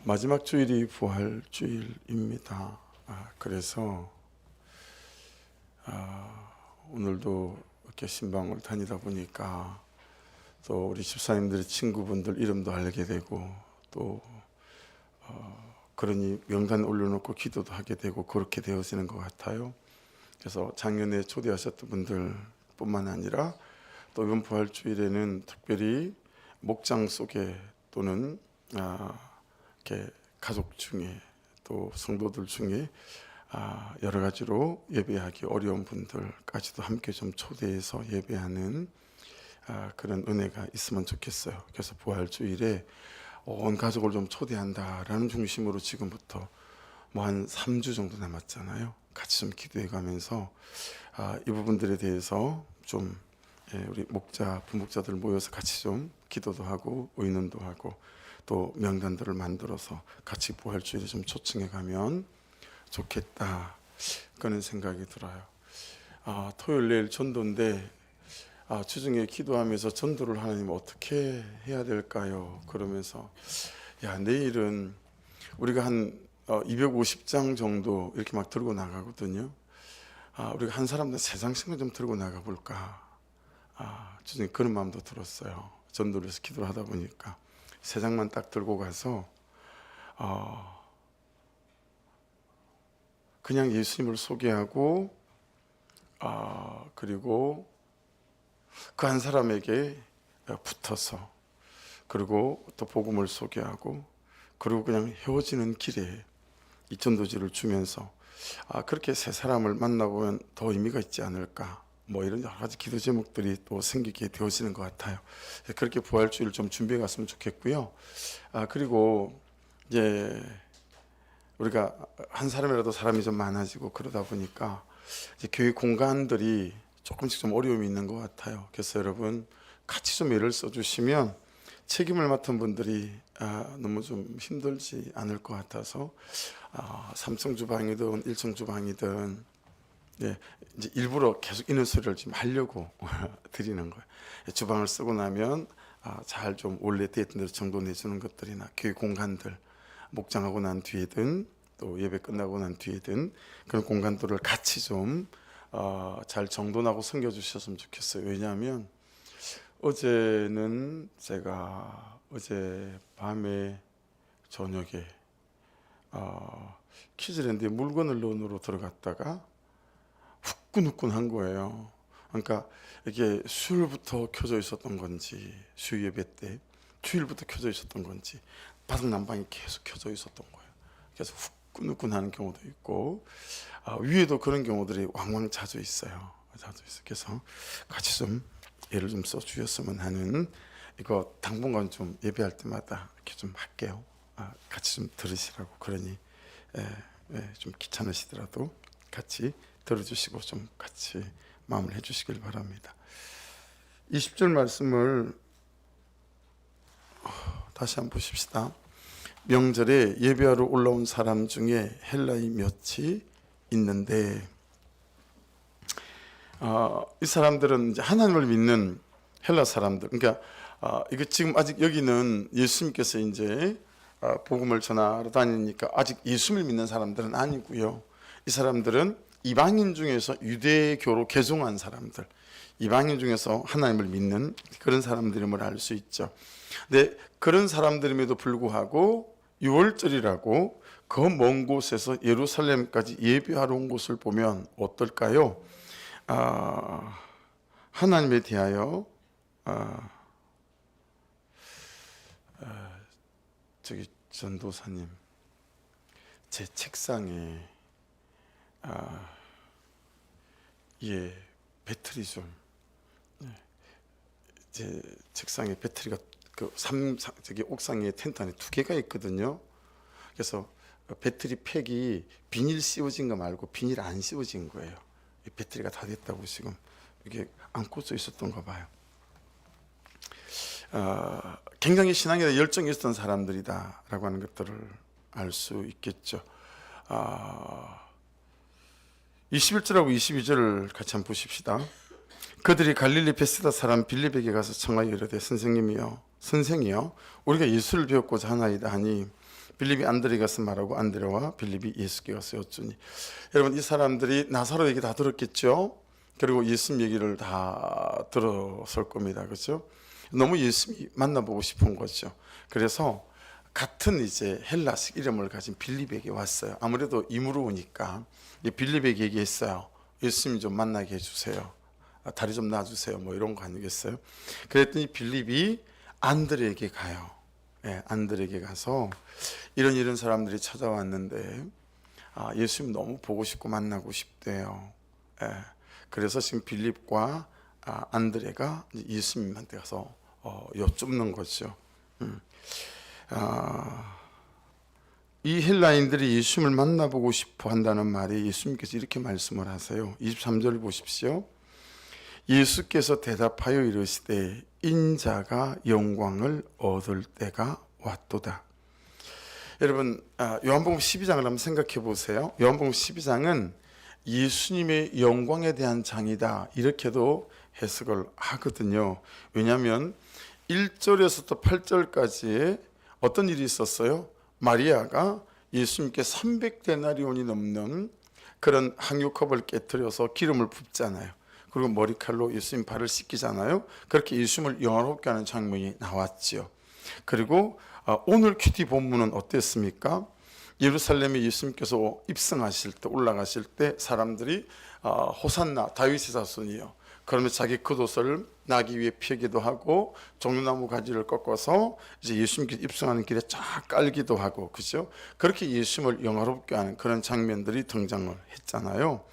마지막 주일이 부활주일입니다. 그래서 오늘도 이렇게 신방을 다니다 보니까 또 우리 집사님들의 친구분들 이름도 알게 되고 또 그러니 명단 올려놓고 기도도 하게 되고 그렇게 되어지는 것 같아요. 그래서 작년에 초대하셨던 분들 뿐만 아니라 또 이번 부활주일에는 특별히 목장 속에 또는 이렇게 가족 중에 또 성도들 중에 여러 가지로 예배하기 어려운 분들까지도 함께 좀 초대해서 예배하는 그런 은혜가 있으면 좋겠어요. 그래서 부활주일에 온 가족을 좀 초대한다라는 중심으로 지금부터 뭐 한 3주 정도 남았잖아요. 같이 좀 기도해 가면서 이 부분들에 대해서 좀 우리 목자, 부목자들 모여서 같이 좀 기도도 하고 의논도 하고 또 명단들을 만들어서 같이 부활주일에 좀 초청해 가면 좋겠다 그런 생각이 들어요. 토요일 내일 전도인데 주중에 기도하면서 전도를 하나님 어떻게 해야 될까요? 그러면서 내일은 우리가 한 250장 정도 이렇게 막 들고 나가거든요. 우리가 한 사람당 3장씩만 좀 들고 나가 볼까? 주중에 그런 마음도 들었어요. 전도를 해서 기도를 하다 보니까 3장만 딱 들고 가서 그냥 예수님을 소개하고 그리고 그 한 사람에게 붙어서 그리고 또 복음을 소개하고 그리고 그냥 헤어지는 길에 이 전도지를 주면서 그렇게 세 사람을 만나보면 더 의미가 있지 않을까, 뭐 이런 여러 가지 기도 제목들이 또 생기게 되어지는 것 같아요. 그렇게 부활주의를 좀 준비해 갔으면 좋겠고요. 그리고 이제 우리가 한 사람이라도 사람이 좀 많아지고 그러다 보니까 이제 교회 공간들이 조금씩 좀 어려움이 있는 것 같아요. 그래서 여러분 같이 좀 애를 써주시면 책임을 맡은 분들이 너무 좀 힘들지 않을 것 같아서 3층 주방이든 1층 주방이든 이제 일부러 계속 이런 소리를 좀 하려고 드리는 거예요. 주방을 쓰고 나면 잘 좀 원래 되었던 대로 정돈 내주는 것들이나 교회 공간들 목장하고 난 뒤에든 또 예배 끝나고 난 뒤에든 그런 공간들을 같이 좀 잘 정돈하고 섬겨주셨으면 좋겠어요. 왜냐하면 어제는 제가 어제 밤에 저녁에 키즈랜드에 물건을 넣으러 들어갔다가 후끈후끈한 거예요. 그러니까 이게 수요일부터 켜져 있었던 건지 수요 예배 때 주일부터 켜져 있었던 건지 바닥 난방이 계속 켜져 있었던 거예요. 그래서 후끈후끈하는 경우도 있고 위에도 그런 경우들이 왕왕 자주 있어요. 그래서 같이 좀 예를 좀 써주셨으면 하는, 이거 당분간 좀 예배할 때마다 이렇게 좀 할게요. 같이 좀 들으시라고. 그러니 좀 귀찮으시더라도 같이 들어주시고 좀 같이 마음을 해주시길 바랍니다. 20절 말씀을 다시 한번 보십시다. 명절에 예배하러 올라온 사람 중에 헬라인 몇이 있는데 이 사람들은 이제 하나님을 믿는 헬라 사람들. 그러니까 이거 지금 아직 여기는 예수님께서 이제 복음을 전하러 다니니까 아직 예수님을 믿는 사람들은 아니고요. 이 사람들은 이방인 중에서 유대교로 개종한 사람들, 이방인 중에서 하나님을 믿는 그런 사람들임을 알 수 있죠. 근데 그런 사람들임에도 불구하고 6월절이라고 그 먼 곳에서 예루살렘까지 예배하러 온 곳을 보면 어떨까요? 하나님에 대하여 저기 전도사님, 제 책상에 배터리 좀, 제 책상에 배터리가 저기 옥상에 텐트 안에 2개가 있거든요. 그래서 배터리 팩이 비닐 씌워진 거 말고 비닐 안 씌워진 거예요. 배터리가 다 됐다고 지금 이게 안 꽂혀 있었던 거 봐요. 굉장히 신앙에 대해 열정이 있었던 사람들이다라고 하는 것들을 알 수 있겠죠. 21절하고 22절을 같이 한번 보십시다. 그들이 갈릴리 베세다 사람 빌립에게 가서 청하여 이르되 선생님이여 선생이요, 우리가 예수를 배웠고자 하나이다 하니 빌립이 안드레에게 가서 말하고 안드레와 빌립이 예수께 가서 여쭈니. 여러분, 이 사람들이 나사로 얘기 다 들었겠죠. 그리고 예수님 얘기를 다 들었을 겁니다. 그렇죠? 너무 예수님이 만나보고 싶은 거죠. 그래서 같은 이제 헬라식 이름을 가진 빌립에게 왔어요. 아무래도 임으로 오니까 빌립에게 얘기했어요. 예수님 좀 만나게 해주세요. 다리 좀 놔주세요. 뭐 이런 거 아니겠어요? 그랬더니 빌립이 안드레에게 가요. 예, 안드레에게 가서 이런 사람들이 찾아왔는데 예수님 너무 보고 싶고 만나고 싶대요. 예, 그래서 지금 빌립과 안드레가 예수님한테 가서 여쭙는 거죠. 이 헬라인들이 예수님을 만나보고 싶어 한다는 말에 예수님께서 이렇게 말씀을 하세요. 23절 보십시오. 예수께서 대답하여 이르시되 인자가 영광을 얻을 때가 왔도다. 여러분, 요한복음 12장을 한번 생각해 보세요. 요한복음 12장은 예수님의 영광에 대한 장이다, 이렇게도 해석을 하거든요. 왜냐하면 1절에서부터 8절까지 어떤 일이 있었어요? 마리아가 예수님께 300데나리온이 넘는 그런 항유컵을 깨뜨려서 기름을 붓잖아요. 그리고 머리칼로 예수님 발을 씻기잖아요. 그렇게 예수님을 영화롭게 하는 장면이 나왔죠. 그리고 오늘 큐티 본문은 어땠습니까? 예루살렘에 예수님께서 입성하실 때, 올라가실 때 사람들이 호산나 다윗의 자손이요, 그러면 자기 겉옷을 나기 위해 펴기도 하고 종려나무 가지를 꺾어서 이제 예수님께 입성하는 길에 쫙 깔기도 하고, 그죠? 그렇게 예수님을 영화롭게 하는 그런 장면들이 등장을 했잖아요.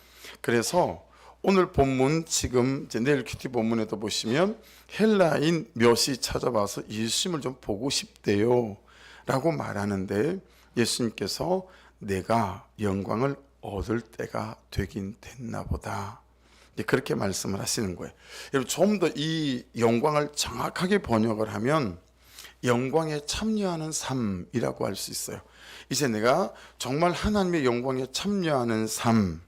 그래서 오늘 본문, 지금 이제 내일 큐티 본문에도 보시면 헬라인 몇이 찾아와서 예수님을 좀 보고 싶대요 라고 말하는데, 예수님께서 내가 영광을 얻을 때가 되긴 됐나 보다, 그렇게 말씀을 하시는 거예요. 여러분, 좀 더 이 영광을 정확하게 번역을 하면 영광에 참여하는 삶이라고 할 수 있어요. 이제 내가 정말 하나님의 영광에 참여하는 삶,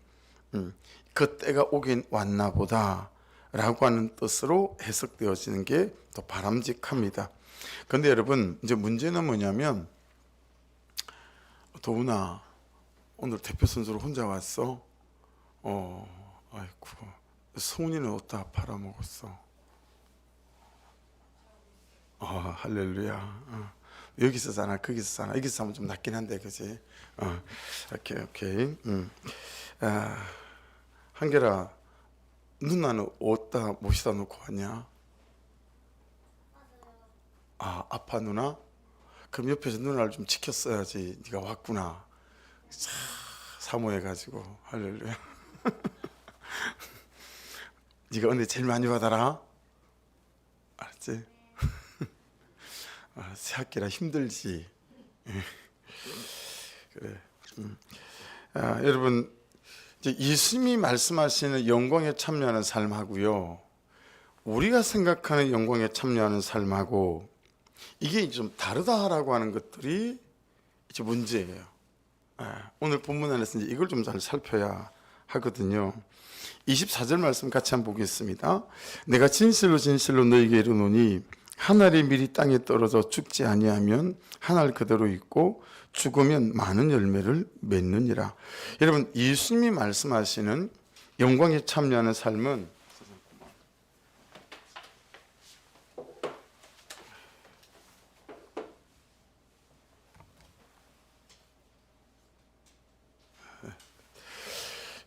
그 때가 오긴 왔나 보다 라고 하는 뜻으로 해석되어지는 게 더 바람직합니다. 그런데 여러분, 이제 문제는 뭐냐면, 도훈아 오늘 대표 선수로 혼자 왔어? 아이고, 성훈이는 어디다 팔아먹었어? 할렐루야. 여기서 사나 거기서 사나? 여기서 사면 좀 낫긴 한데, 그지? 오케이. 한결아, 누나는 어디다 모시다 놓고 왔냐? 아파 누나? 그럼 옆에서 누나를 좀 지켰어야지. 네가 왔구나. 사모해가지고. 할렐루야. 네가 은혜 제일 많이 받아라. 알았지? 새 학기라 힘들지. 그래. 여러분, 이제 예수님이 말씀하시는 영광에 참여하는 삶하고요, 우리가 생각하는 영광에 참여하는 삶하고 이게 좀 다르다라고 하는 것들이 이제 문제예요. 오늘 본문 안에서 이제 이걸 좀 잘 살펴야 하거든요. 24절 말씀 같이 한번 보겠습니다. 내가 진실로 너희에게 이르노니 한 알이 미리 땅에 떨어져 죽지 아니하면 한 알 그대로 있고 죽으면 많은 열매를 맺느니라. 여러분, 예수님이 말씀하시는 영광에 참여하는 삶은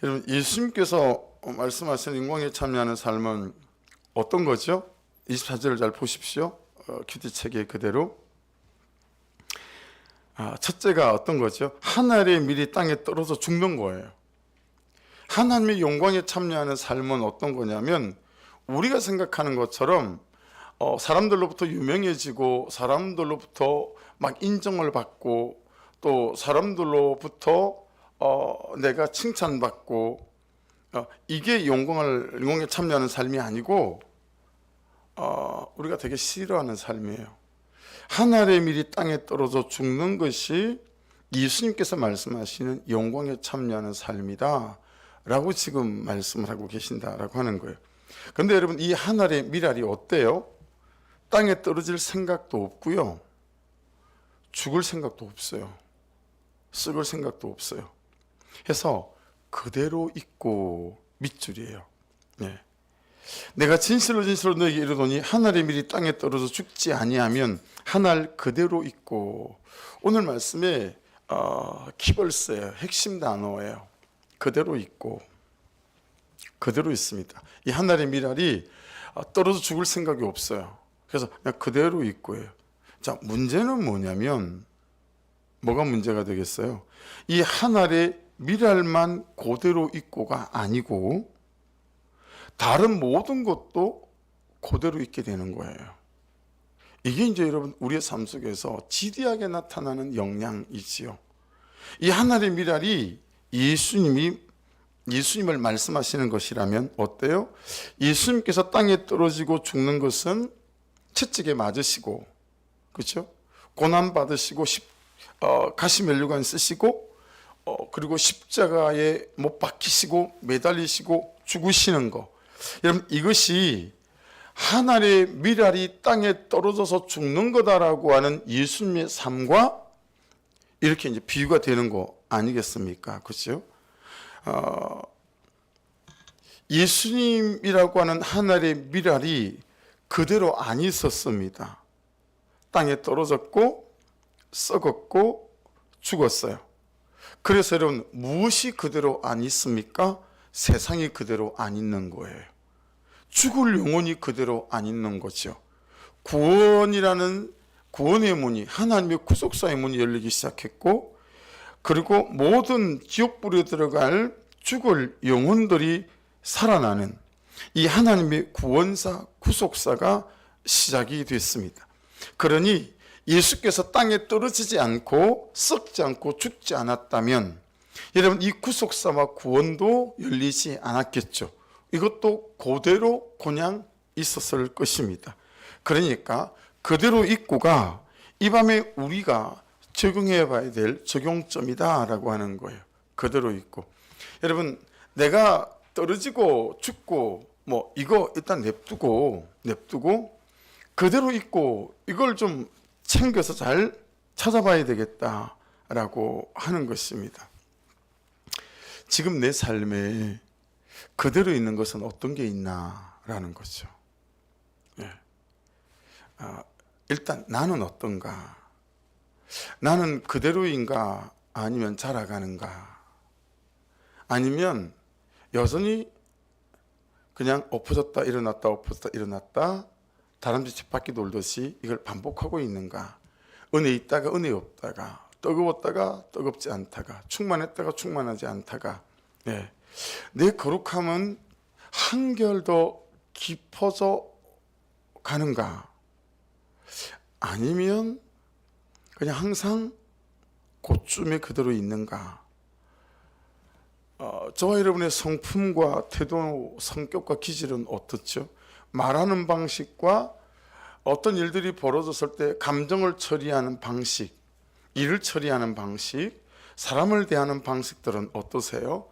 여러분, 예수님께서 말씀하시는 영광에 참여하는 삶은 어떤 거죠? 24절을 잘 보십시오. 큐티 책에 그대로. 첫째가 어떤 거죠? 한 알이 미리 땅에 떨어져 죽는 거예요. 하나님의 영광에 참여하는 삶은 어떤 거냐면, 우리가 생각하는 것처럼 사람들로부터 유명해지고 사람들로부터 막 인정을 받고 또 사람들로부터 내가 칭찬받고 이게 영광에 참여하는 삶이 아니고 우리가 되게 싫어하는 삶이에요. 한 알의 밀이 땅에 떨어져 죽는 것이 예수님께서 말씀하시는 영광에 참여하는 삶이다 라고 지금 말씀을 하고 계신다라고 하는 거예요. 그런데 여러분, 이 한 알의 밀알이 어때요? 땅에 떨어질 생각도 없고요, 죽을 생각도 없어요. 썩을 생각도 없어요. 해서 그대로 있고 밑줄이에요. 네. 내가 진실로 너에게 이르노니 한 알의 밀이 땅에 떨어져 죽지 아니하면 한 알 그대로 있고. 오늘 말씀에 키벌스예요. 핵심 단어예요. 그대로 있고. 그대로 있습니다. 이 한 알의 밀알이 떨어져 죽을 생각이 없어요. 그래서 그냥 그대로 있고예요. 자, 문제는 뭐냐면, 뭐가 문제가 되겠어요? 이 한 알의 밀알만 그대로 있고가 아니고 다른 모든 것도 그대로 있게 되는 거예요. 이게 이제 여러분 우리의 삶 속에서 지대하게 나타나는 영향이지요. 이 한 알의 밀알이 예수님을 말씀하시는 것이라면 어때요? 예수님께서 땅에 떨어지고 죽는 것은 채찍에 맞으시고, 그렇죠? 고난 받으시고 가시면류관 쓰시고 그리고 십자가에 못 박히시고 매달리시고 죽으시는 거. 여러분, 이것이 한 알의 밀알이 땅에 떨어져서 죽는 거다라고 하는 예수님의 삶과 이렇게 이제 비유가 되는 거 아니겠습니까? 그렇죠? 예수님이라고 하는 한 알의 밀알이 그대로 안 있었습니다. 땅에 떨어졌고 썩었고 죽었어요. 그래서 여러분, 무엇이 그대로 안 있습니까? 세상이 그대로 안 있는 거예요. 죽을 영혼이 그대로 안 있는 거죠. 구원이라는 구원의 문이, 하나님의 구속사의 문이 열리기 시작했고, 그리고 모든 지옥불에 들어갈 죽을 영혼들이 살아나는 이 하나님의 구원사, 구속사가 시작이 됐습니다. 그러니 예수께서 땅에 떨어지지 않고 썩지 않고 죽지 않았다면 여러분, 이 구속사와 구원도 열리지 않았겠죠. 이것도 그대로 그냥 있었을 것입니다. 그러니까 그대로 있고가 이 밤에 우리가 적용해 봐야 될 적용점이다라고 하는 거예요. 그대로 있고. 여러분, 내가 떨어지고 죽고 뭐 이거 일단 냅두고 그대로 있고 이걸 좀 챙겨서 잘 찾아봐야 되겠다라고 하는 것입니다. 지금 내 삶에 그대로 있는 것은 어떤 게 있나라는 거죠. 예. 일단 나는 어떤가? 나는 그대로인가? 아니면 자라가는가? 아니면 여전히 그냥 엎어졌다 일어났다 엎어졌다 일어났다 다람쥐 쳇바퀴 돌듯이 이걸 반복하고 있는가? 은혜 있다가 은혜 없다가, 뜨거웠다가 뜨겁지 않다가, 충만했다가 충만하지 않다가. 네. 내 거룩함은 한결 더 깊어져 가는가? 아니면 그냥 항상 그쯤에 그대로 있는가? 저와 여러분의 성품과 태도, 성격과 기질은 어떻죠? 말하는 방식과 어떤 일들이 벌어졌을 때 감정을 처리하는 방식, 일을 처리하는 방식, 사람을 대하는 방식들은 어떠세요?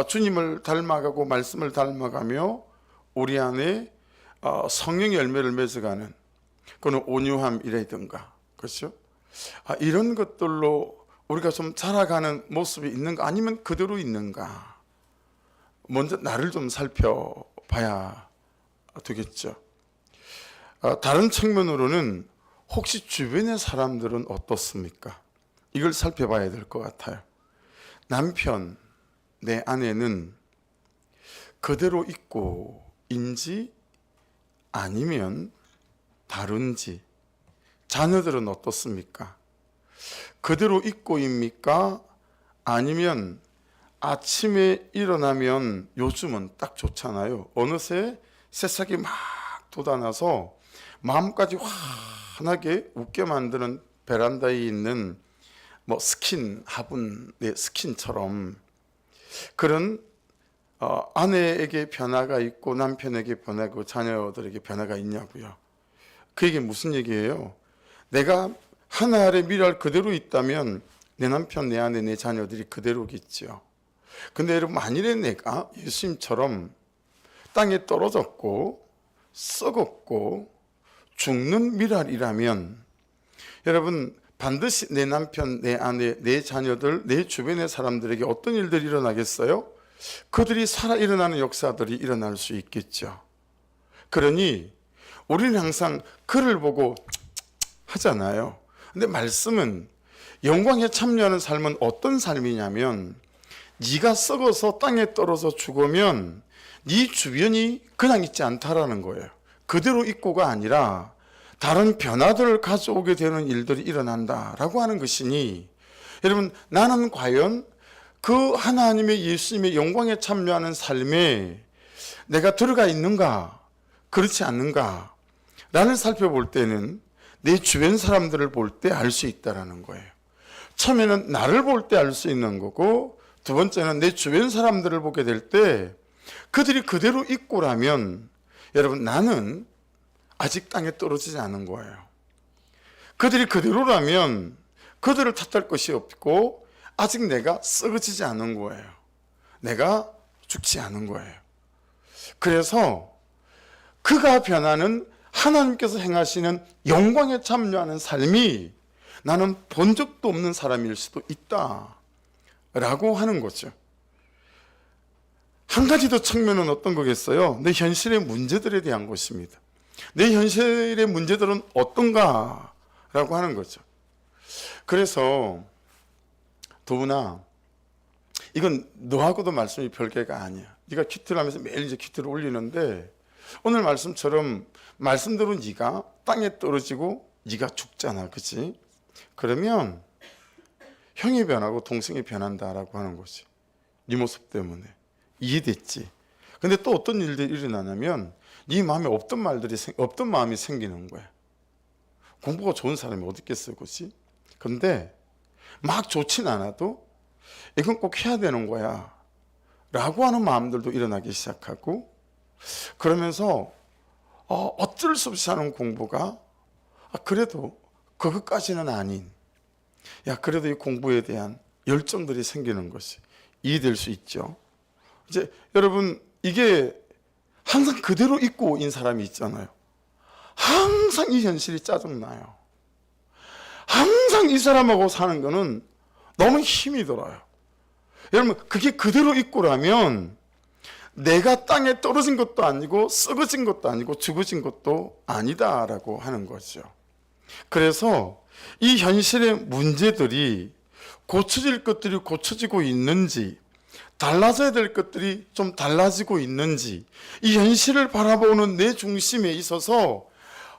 주님을 닮아가고 말씀을 닮아가며 우리 안에 성령의 열매를 맺어가는 그런 온유함이라든가, 그렇죠? 이런 것들로 우리가 좀 자라가는 모습이 있는가, 아니면 그대로 있는가? 먼저 나를 좀 살펴봐야 되겠죠. 다른 측면으로는 혹시 주변의 사람들은 어떻습니까? 이걸 살펴봐야 될 것 같아요. 남편, 내 아내는 그대로 있고 인지 아니면 다른지. 자녀들은 어떻습니까? 그대로 있고입니까? 아니면 아침에 일어나면 요즘은 딱 좋잖아요. 어느새 새싹이 막 돋아나서 마음까지 환하게 웃게 만드는 베란다에 있는 뭐 스킨, 화분의 스킨처럼 그런 아내에게 변화가 있고 남편에게 변화가 있고 자녀들에게 변화가 있냐고요. 그게 무슨 얘기예요? 내가 하나 아래 밀알 그대로 있다면 내 남편, 내 아내, 내 자녀들이 그대로겠죠. 근데 여러분, 만일에 내가 예수님처럼 땅에 떨어졌고 썩었고 죽는 미랄이라면 여러분 반드시 내 남편, 내 아내, 내 자녀들, 내 주변의 사람들에게 어떤 일들이 일어나겠어요? 그들이 살아 일어나는 역사들이 일어날 수 있겠죠. 그러니 우리는 항상 그를 보고 하잖아요. 근데 말씀은 영광에 참여하는 삶은 어떤 삶이냐면 네가 썩어서 땅에 떨어져 죽으면 네 주변이 그냥 있지 않다라는 거예요. 그대로 있고가 아니라 다른 변화들을 가져오게 되는 일들이 일어난다라고 하는 것이니 여러분 나는 과연 그 하나님의 예수님의 영광에 참여하는 삶에 내가 들어가 있는가 그렇지 않는가 라는 살펴볼 때는 내 주변 사람들을 볼 때 알 수 있다는 거예요. 처음에는 나를 볼 때 알 수 있는 거고 두 번째는 내 주변 사람들을 보게 될 때 그들이 그대로 있고라면 여러분 나는 아직 땅에 떨어지지 않은 거예요. 그들이 그대로라면 그들을 탓할 것이 없고 아직 내가 썩어지지 않은 거예요. 내가 죽지 않은 거예요. 그래서 그가 변하는 하나님께서 행하시는 영광에 참여하는 삶이 나는 본 적도 없는 사람일 수도 있다 라고 하는 거죠. 한 가지 더 측면은 어떤 거겠어요? 내 현실의 문제들에 대한 것입니다. 내 현실의 문제들은 어떤가 라고 하는 거죠. 그래서 더구나 이건 너하고도 말씀이 별개가 아니야. 네가 큐티를 하면서 매일 이제 큐티를 올리는데 오늘 말씀처럼 말씀대로 네가 땅에 떨어지고 네가 죽잖아, 그렇지? 그러면 형이 변하고 동생이 변한다라고 하는 거지. 네 모습 때문에. 이해됐지? 근데 또 어떤 일들이 일어나냐면 네 마음에 없던 마음이 생기는 거야. 공부가 좋은 사람이 어디 있겠어요, 그렇지? 근데 막 좋진 않아도 이건 꼭 해야 되는 거야 라고 하는 마음들도 일어나기 시작하고 그러면서 어쩔 수 없이 하는 공부가 그래도 그것까지는 아닌 그래도 이 공부에 대한 열정들이 생기는 것이 이해될 수 있죠. 이제 여러분 이게 항상 그대로 있고 인 사람이 있잖아요. 항상 이 현실이 짜증나요. 항상 이 사람하고 사는 거는 너무 힘이 들어요. 여러분 그게 그대로 있고라면 내가 땅에 떨어진 것도 아니고 썩어진 것도 아니고 죽어진 것도 아니다라고 하는 거죠. 그래서 이 현실의 문제들이 고쳐질 것들이 고쳐지고 있는지 달라져야 될 것들이 좀 달라지고 있는지 이 현실을 바라보는 내 중심에 있어서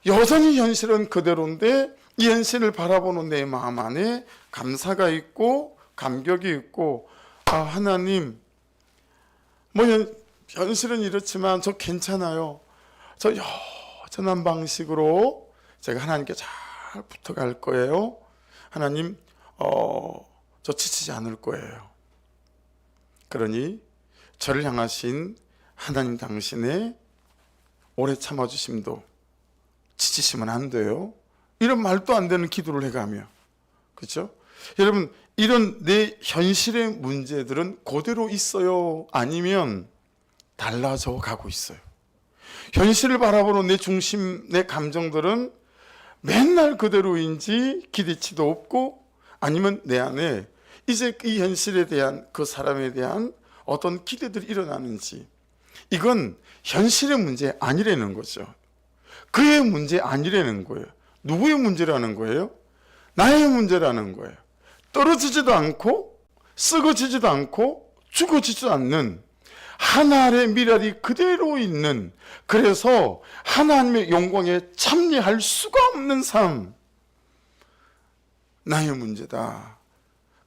여전히 현실은 그대로인데 이 현실을 바라보는 내 마음 안에 감사가 있고 감격이 있고 하나님 현실은 이렇지만 저 괜찮아요. 저 여전한 방식으로 제가 하나님께 잘 붙어갈 거예요. 하나님 저 지치지 않을 거예요. 그러니 저를 향하신 하나님 당신의 오래 참아주심도 지치시면 안 돼요. 이런 말도 안 되는 기도를 해가며 그렇죠? 여러분 이런 내 현실의 문제들은 그대로 있어요? 아니면 달라져 가고 있어요? 현실을 바라보는 내 중심, 내 감정들은 맨날 그대로인지 기대치도 없고 아니면 내 안에 이제 이 현실에 대한 그 사람에 대한 어떤 기대들이 일어나는지 이건 현실의 문제 아니라는 거죠. 그의 문제 아니라는 거예요. 누구의 문제라는 거예요? 나의 문제라는 거예요. 떨어지지도 않고 썩어지지도 않고 죽어지지도 않는 하나의 미랄이 그대로 있는 그래서 하나님의 영광에 참여할 수가 없는 삶 나의 문제다.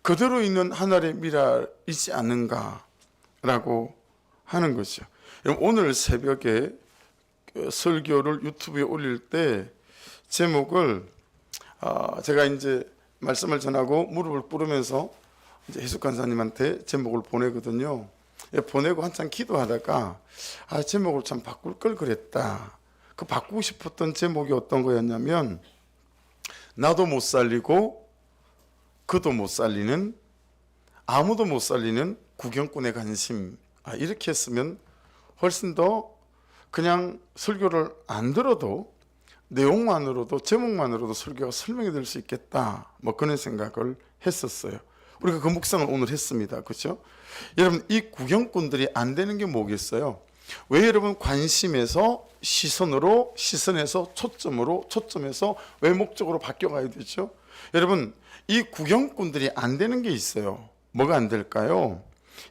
그대로 있는 하나의 미랄이지 않는가라고 하는 거죠. 오늘 새벽에 설교를 유튜브에 올릴 때 제목을 제가 이제 말씀을 전하고 무릎을 꿇으면서 이제 해숙 간사님한테 제목을 보내거든요. 보내고 한참 기도하다가 제목을 참 바꿀 걸 그랬다. 그 바꾸고 싶었던 제목이 어떤 거였냐면 나도 못 살리고 그도 못 살리는 아무도 못 살리는 구경꾼의 관심 이렇게 했으면 훨씬 더 그냥 설교를 안 들어도 내용만으로도 제목만으로도 설교가 설명이 될 수 있겠다, 뭐 그런 생각을 했었어요. 우리가 그 묵상을 오늘 했습니다. 그렇죠? 여러분, 이 구경꾼들이 안 되는 게 뭐겠어요? 왜 여러분 관심에서 시선으로, 시선에서 초점으로, 초점에서 왜 목적으로 바뀌어가야 되죠? 여러분, 이 구경꾼들이 안 되는 게 있어요. 뭐가 안 될까요?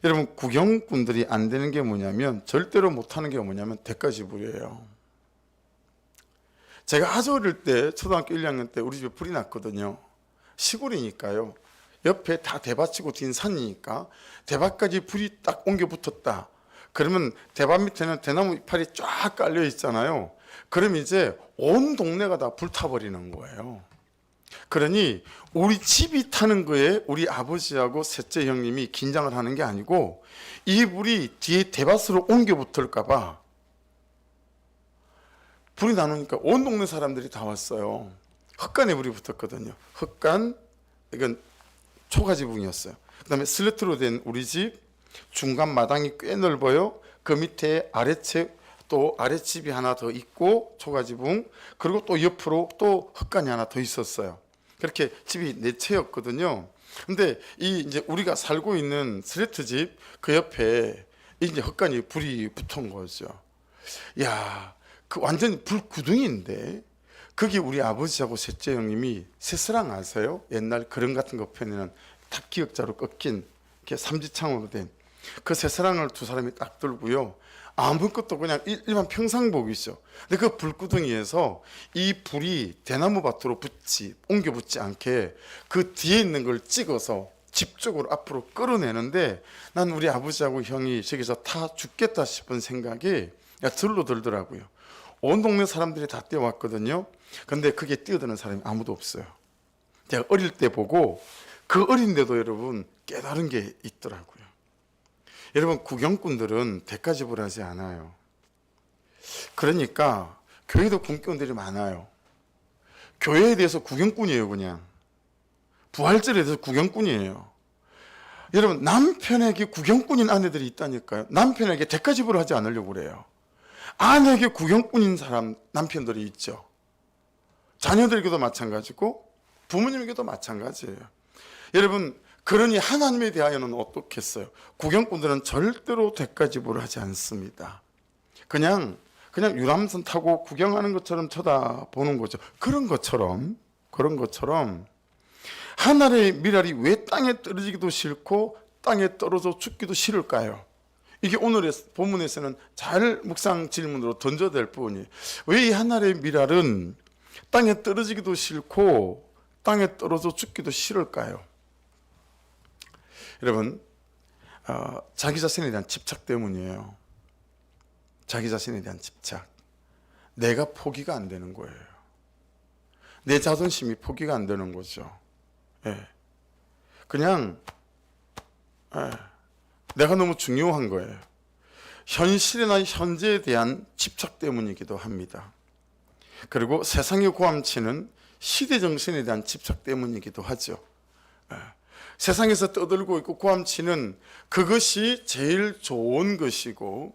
여러분, 구경꾼들이 안 되는 게 뭐냐면, 절대로 못하는 게 뭐냐면 대가지불이에요. 제가 아주 어릴 때, 초등학교 1학년 때 우리 집에 불이 났거든요. 시골이니까요. 옆에 다 대밭이고 긴 산이니까 대밭까지 불이 딱 옮겨 붙었다. 그러면 대밭 밑에는 대나무 이파리 쫙 깔려 있잖아요. 그럼 이제 온 동네가 다 불타버리는 거예요. 그러니 우리 집이 타는 거에 우리 아버지하고 셋째 형님이 긴장을 하는 게 아니고, 이 불이 뒤에 대밭으로 옮겨 붙을까 봐 불이 나누니까 온 동네 사람들이 다 왔어요. 헛간에 불이 붙었거든요. 헛간, 이건 초가지붕이었어요. 그 다음에 슬래트로 된 우리 집, 중간 마당이 꽤 넓어요. 그 밑에 아래채, 또 아랫집이 하나 더 있고 초가지붕, 그리고 또 옆으로 또 헛간이 하나 더 있었어요. 그렇게 집이 네 채였거든요. 근데 이 이제 우리가 살고 있는 슬래트 집 그 옆에 이제 헛간이 불이 붙은 거죠. 야, 그 완전 불구덩이인데 거기 우리 아버지하고 셋째 형님이 새스랑 아세요? 옛날 그런 같은 거 펴내는 탁 기역자로 꺾인 이렇게 삼지창으로 된 그 새스랑을 두 사람이 딱 들고요. 아무것도 그냥 일반 평상복이죠. 근데 그 불구덩이에서 이 불이 대나무 밭으로 옮겨 붙지 않게 그 뒤에 있는 걸 찍어서 집 쪽으로 앞으로 끌어내는데, 난 우리 아버지하고 형이 저기서 타 죽겠다 싶은 생각이 들로 들더라고요. 온 동네 사람들이 다 뛰어왔거든요. 근데 그게 뛰어드는 사람이 아무도 없어요. 제가 어릴 때 보고 그 어린데도 여러분 깨달은 게 있더라고요. 여러분, 구경꾼들은 대가지불하지 않아요. 그러니까 교회도 군교인들이 많아요. 교회에 대해서 구경꾼이에요. 그냥 부활절에 대해서 구경꾼이에요. 여러분, 남편에게 구경꾼인 아내들이 있다니까요. 남편에게 대가지불하지 않으려고 그래요. 아내에게 구경꾼인 사람, 남편들이 있죠. 자녀들에게도 마찬가지고 부모님에게도 마찬가지예요. 여러분, 그러니 하나님에 대하여는 어떻겠어요? 구경꾼들은 절대로 대가지불하지 않습니다. 그냥 유람선 타고 구경하는 것처럼 쳐다보는 거죠. 그런 것처럼 하늘의 미랄이 왜 땅에 떨어지기도 싫고 땅에 떨어져 죽기도 싫을까요? 이게 오늘의 본문에서는 잘 묵상 질문으로 던져야 될 부분이에요. 왜 이 하늘의 미랄은 땅에 떨어지기도 싫고 땅에 떨어져 죽기도 싫을까요? 여러분, 자기 자신에 대한 집착 때문이에요. 자기 자신에 대한 집착. 내가 포기가 안 되는 거예요. 내 자존심이 포기가 안 되는 거죠. 예. 그냥 내가 너무 중요한 거예요. 현실이나 현재에 대한 집착 때문이기도 합니다. 그리고 세상의 고함치는 시대 정신에 대한 집착 때문이기도 하죠. 세상에서 떠들고 있고 고함치는 그것이 제일 좋은 것이고,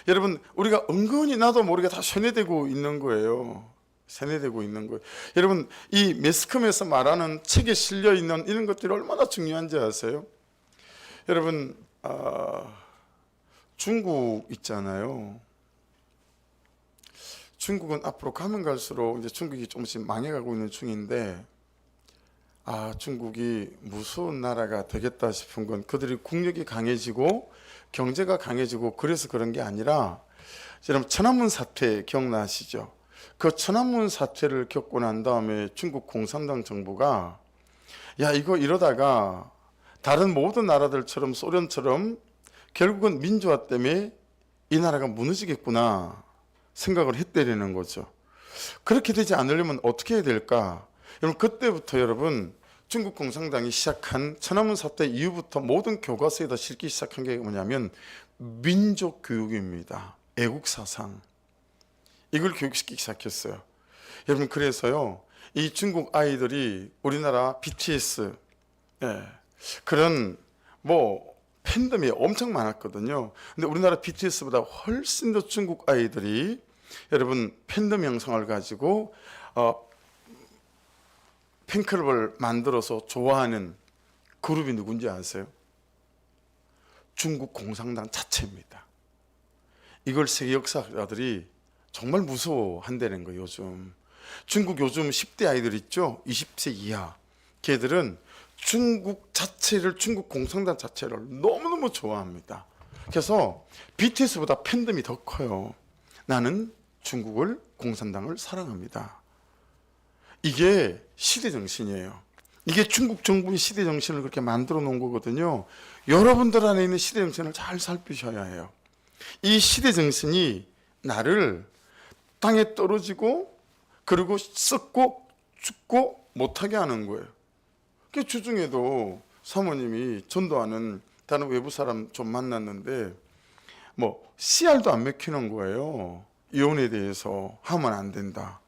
여러분, 우리가 은근히 나도 모르게 다 세뇌되고 있는 거예요. 세뇌되고 있는 거예요. 여러분, 이 매스컴에서 말하는 책에 실려 있는 이런 것들이 얼마나 중요한지 아세요? 여러분, 중국 있잖아요. 중국은 앞으로 가면 갈수록 이제 중국이 조금씩 망해가고 있는 중인데, 중국이 무서운 나라가 되겠다 싶은 건 그들이 국력이 강해지고 경제가 강해지고 그래서 그런 게 아니라, 여러분, 천안문 사태 기억나시죠? 그 천안문 사태를 겪고 난 다음에 중국 공산당 정부가 이거 이러다가 다른 모든 나라들처럼 소련처럼 결국은 민주화 때문에 이 나라가 무너지겠구나 생각을 했다는 거죠. 그렇게 되지 않으려면 어떻게 해야 될까? 여러분, 그때부터 여러분, 중국 공산당이 시작한 천안문 사태 이후부터 모든 교과서에다 실기 시작한 게 뭐냐면 민족 교육입니다. 애국 사상. 이걸 교육시키기 시작했어요. 여러분, 그래서요, 이 중국 아이들이 우리나라 BTS, 그런 팬덤이 엄청 많았거든요. 근데 우리나라 BTS보다 훨씬 더 중국 아이들이 여러분 팬덤 형성을 가지고 팬클럽을 만들어서 좋아하는 그룹이 누군지 아세요? 중국 공산당 자체입니다. 이걸 세계 역사가들이 정말 무서워한다는 거예요. 중국 요즘 10대 아이들 있죠? 20세 이하 걔들은 중국 자체를, 중국 공산당 자체를 너무너무 좋아합니다. 그래서 BTS보다 팬덤이 더 커요. 나는 중국을, 공산당을 사랑합니다. 이게 시대 정신이에요. 이게 중국 정부의 시대 정신을 그렇게 만들어 놓은 거거든요. 여러분들 안에 있는 시대 정신을 잘 살피셔야 해요. 이 시대 정신이 나를 땅에 떨어지고 그리고 썩고 죽고 못하게 하는 거예요. 그 주중에도 사모님이 전도하는 다른 외부 사람 좀 만났는데 씨알도 안 맥히는 거예요. 이혼에 대해서 하면 안 된다.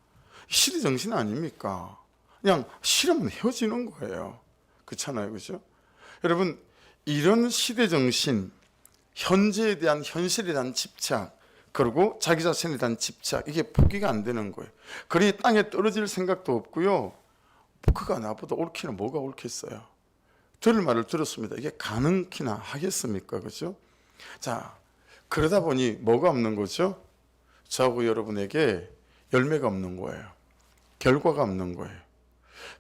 시대 정신 아닙니까? 그냥 싫으면 헤어지는 거예요. 그렇잖아요, 그죠? 여러분, 이런 시대 정신, 현재에 대한, 현실에 대한 집착, 그리고 자기 자신에 대한 집착, 이게 포기가 안 되는 거예요. 그러니 땅에 떨어질 생각도 없고요. 그가 나보다 옳기는 뭐가 옳겠어요? 들을 말을 들었습니다. 이게 가능키나 하겠습니까? 그죠? 자, 그러다 보니 뭐가 없는 거죠? 저하고 여러분에게 열매가 없는 거예요. 결과가 없는 거예요.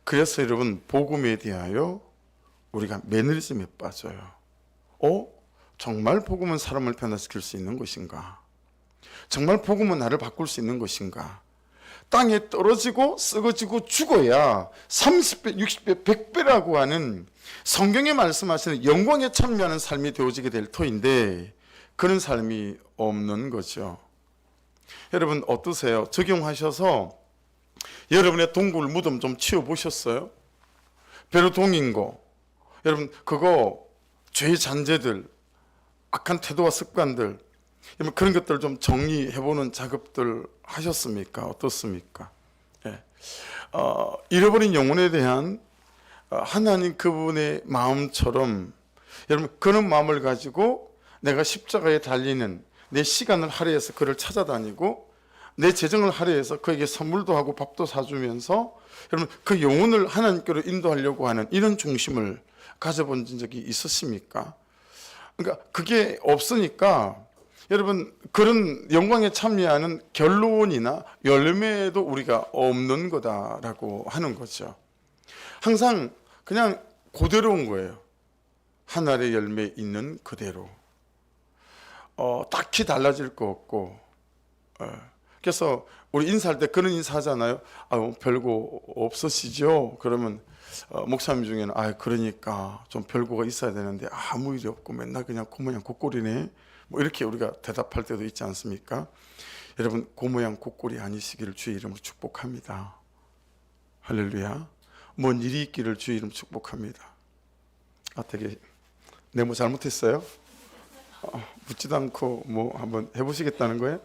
그래서 여러분, 복음에 대하여 우리가 매너리즘에 빠져요. 정말 복음은 사람을 변화시킬 수 있는 것인가? 정말 복음은 나를 바꿀 수 있는 것인가? 땅에 떨어지고 썩어지고 죽어야 30배, 60배, 100배라고 하는 성경에 말씀하시는 영광에 참여하는 삶이 되어지게 될 터인데 그런 삶이 없는 거죠. 여러분 어떠세요? 적용하셔서 여러분의 동굴 무덤 좀 치워보셨어요? 베르동인고 여러분 그거 죄의 잔재들, 악한 태도와 습관들 그런 것들을 좀 정리해보는 작업들 하셨습니까? 어떻습니까? 예. 잃어버린 영혼에 대한 하나님 그분의 마음처럼 여러분 그런 마음을 가지고 내가 십자가에 달리는 내 시간을 할애해서 그를 찾아다니고 내 재정을 할애해서 그에게 선물도 하고 밥도 사주면서 여러분 그 영혼을 하나님께로 인도하려고 하는 이런 중심을 가져본 적이 있으십니까? 그러니까 그게 없으니까 여러분 그런 영광에 참여하는 결론이나 열매도 우리가 없는 거다라고 하는 거죠. 항상 그냥 그대로인 거예요. 한 알의 열매 있는 그대로. 딱히 달라질 거 없고. 그래서 우리 인사할 때 그런 인사하잖아요. 별거 없으시죠? 그러면 목사님 중에는 그러니까 좀 별거가 있어야 되는데 아무 일이 없고 맨날 그냥 그 모양 곱골이네. 이렇게 우리가 대답할 때도 있지 않습니까? 여러분 그 모양 곱골이 아니시기를 주의 이름으로 축복합니다. 할렐루야. 뭔 일이 있기를 주의 이름으로 축복합니다. 되게 네모 잘못했어요? 묻지도 않고 한번 해보시겠다는 거예요?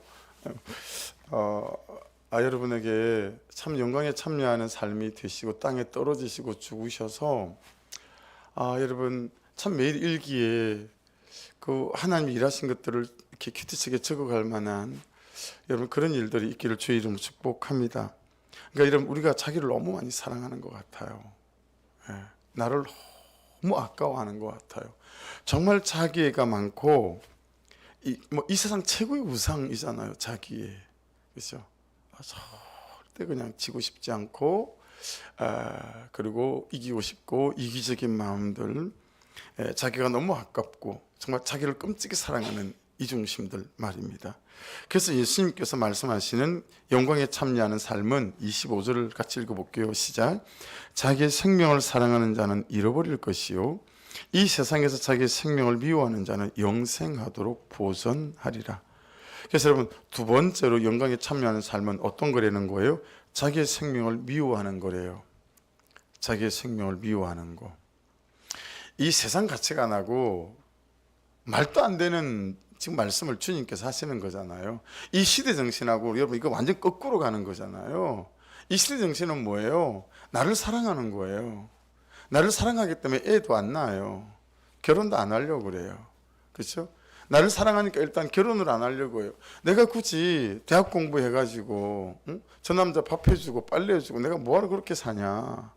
여러분에게 참 영광에 참여하는 삶이 되시고 땅에 떨어지시고 죽으셔서 여러분 참 매일 일기에 그 하나님이 일하신 것들을 이렇게 큐티책에 적어갈 만한 여러분 그런 일들이 있기를 주의 이름으로 축복합니다. 그러니까 여러분 우리가 자기를 너무 많이 사랑하는 것 같아요. 나를 너무 아까워하는 것 같아요. 정말 자기애가 많고 이 세상 최고의 우상이잖아요. 자기애. 그렇죠? 절대 그냥 지고 싶지 않고 그리고 이기고 싶고 이기적인 마음들 자기가 너무 아깝고 정말 자기를 끔찍이 사랑하는 이 중심들 말입니다. 그래서 예수님께서 말씀하시는 영광에 참여하는 삶은 25절을 같이 읽어볼게요. 시작. 자기의 생명을 사랑하는 자는 잃어버릴 것이요 이 세상에서 자기의 생명을 미워하는 자는 영생하도록 보전하리라. 그래서 여러분 두 번째로 영광에 참여하는 삶은 어떤 거라는 거예요? 자기의 생명을 미워하는 거래요. 자기의 생명을 미워하는 거. 이 세상 가치관하고 말도 안 되는 지금 말씀을 주님께서 하시는 거잖아요. 이 시대 정신하고 여러분 이거 완전 거꾸로 가는 거잖아요. 이 시대 정신은 뭐예요? 나를 사랑하는 거예요. 나를 사랑하기 때문에 애도 안 낳아요. 결혼도 안 하려고 그래요. 그렇죠? 나를 사랑하니까 일단 결혼을 안 하려고 해요. 내가 굳이 대학 공부해가지고 저 남자 밥 해주고 빨래 해주고 내가 뭐하러 그렇게 사냐.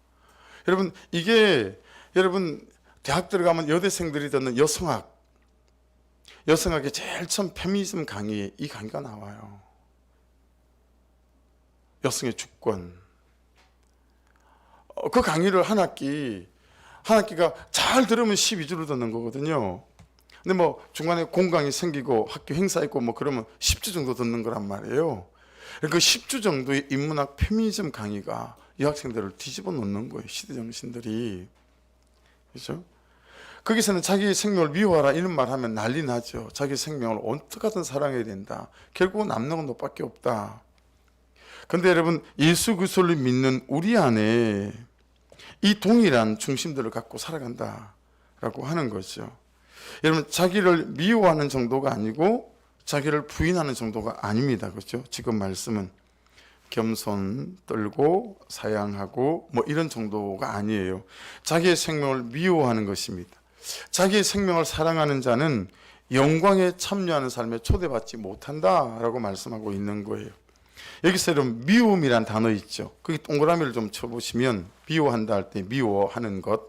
여러분 이게 여러분 대학 들어가면 여대생들이 듣는 여성학의 제일 처음 페미니즘 강의에 이 강의가 나와요. 여성의 주권. 그 강의를 한 학기가 잘 들으면 12주를 듣는 거거든요. 근데 뭐 중간에 공강이 생기고 학교 행사 있고 뭐 그러면 10주 정도 듣는 거란 말이에요. 그 10주 정도의 인문학 페미니즘 강의가 이 학생들을 뒤집어 놓는 거예요. 시대 정신들이. 그렇죠? 거기서는 자기 생명을 미워하라 이런 말 하면 난리 나죠. 자기 생명을 어떻게든 사랑해야 된다. 결국은 남는 건 너밖에 없다. 근데 여러분 예수 그리스도를 믿는 우리 안에 이 동일한 중심들을 갖고 살아간다라고 하는 거죠. 여러분 자기를 미워하는 정도가 아니고 자기를 부인하는 정도가 아닙니다. 그렇죠? 지금 말씀은 겸손, 떨고 사양하고 뭐 이런 정도가 아니에요. 자기의 생명을 미워하는 것입니다. 자기의 생명을 사랑하는 자는 영광에 참여하는 삶에 초대받지 못한다라고 말씀하고 있는 거예요. 여기서 여러분 미움이란 단어 있죠. 거기 동그라미를 좀 쳐보시면 미워한다 할 때 미워하는 것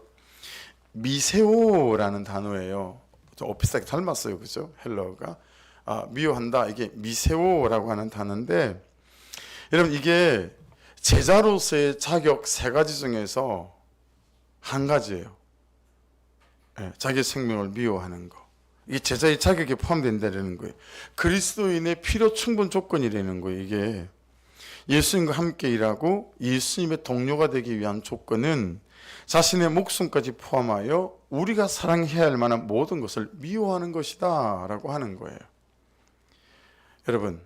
미세오라는 단어예요. 좀 오피스하게 닮았어요. 그죠? 헬러가 미워한다 이게 미세오라고 하는 단어인데 여러분 이게 제자로서의 자격 세 가지 중에서 한 가지예요. 네, 자기 생명을 미워하는 거. 이게 제자의 자격에 포함된다는 거예요. 그리스도인의 필요 충분 조건이라는 거예요. 이게 예수님과 함께 일하고 예수님의 동료가 되기 위한 조건은 자신의 목숨까지 포함하여 우리가 사랑해야 할 만한 모든 것을 미워하는 것이다 라고 하는 거예요. 여러분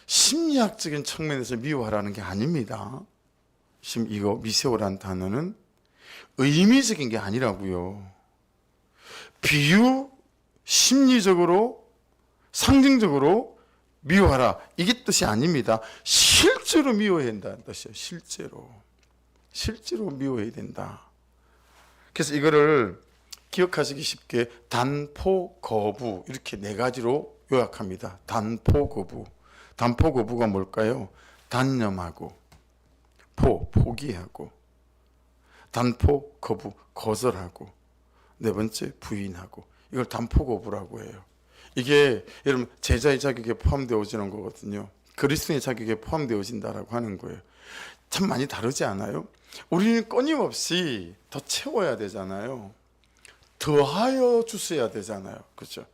심리학적인 측면에서 미워하라는 게 아닙니다. 지금 이거 미세오라는 단어는 의미적인 게 아니라고요. 비유, 심리적으로, 상징적으로 미워하라 이게 뜻이 아닙니다. 실제로 미워해야 된다는 뜻이에요. 실제로 미워해야 된다. 그래서 이거를 기억하시기 쉽게 단포 거부 이렇게 네 가지로 요약합니다. 단포 거부. 단포 거부가 뭘까요? 단념하고 포기하고 단포 거부 거절하고 네 번째 부인하고 이걸 단포 거부라고 해요. 이게 여러분 제자의 자격에 포함되어지는 거거든요. 그리스도의 자격에 포함되어진다라고 하는 거예요. 참 많이 다르지 않아요? 우리는 끊임없이 더 채워야 되잖아요. 더하여 주셔야 되잖아요. 그렇죠?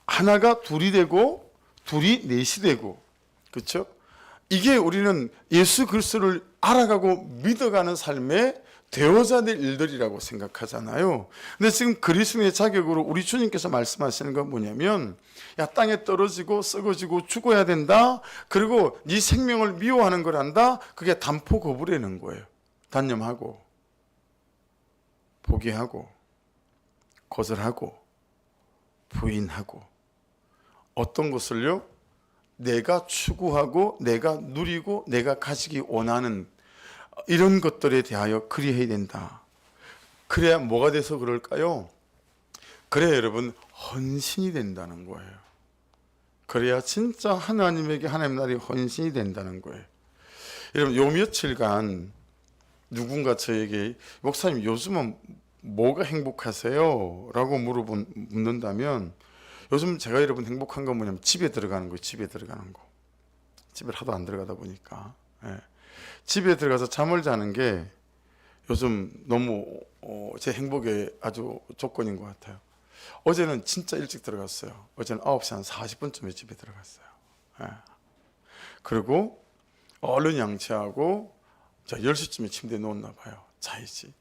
하나가 둘이 되고 둘이 넷이 되고 그렇죠? 이게 우리는 예수 그리스도를 알아가고 믿어가는 삶에 되어야 될 일들이라고 생각하잖아요. 근데 지금 그리스도의 자격으로 우리 주님께서 말씀하시는 건 뭐냐면 야 땅에 떨어지고 썩어지고 죽어야 된다. 그리고 네 생명을 미워하는 걸 한다. 그게 단포 거부라는 거예요. 단념하고 포기하고 거절하고 부인하고 어떤 것을요? 내가 추구하고 내가 누리고 내가 가지기 원하는 이런 것들에 대하여 그리해야 된다. 그래야 뭐가 돼서 그럴까요? 그래야 여러분 헌신이 된다는 거예요. 그래야 진짜 하나님에게 하나님 나라의 헌신이 된다는 거예요. 여러분 요 며칠간 누군가 저에게 목사님 요즘은 뭐가 행복하세요? 라고 묻는다면 요즘 제가 여러분 행복한 건 뭐냐면 집에 들어가는 거예요. 집에 들어가는 거. 집에 하도 안 들어가다 보니까 집에 들어가서 잠을 자는 게 요즘 너무 제 행복의 아주 조건인 것 같아요. 어제는 진짜 일찍 들어갔어요. 어제는 9시 한 40분쯤에 집에 들어갔어요. 그리고 얼른 양치하고 10시쯤에 침대에 누웠나 봐요. 자야지.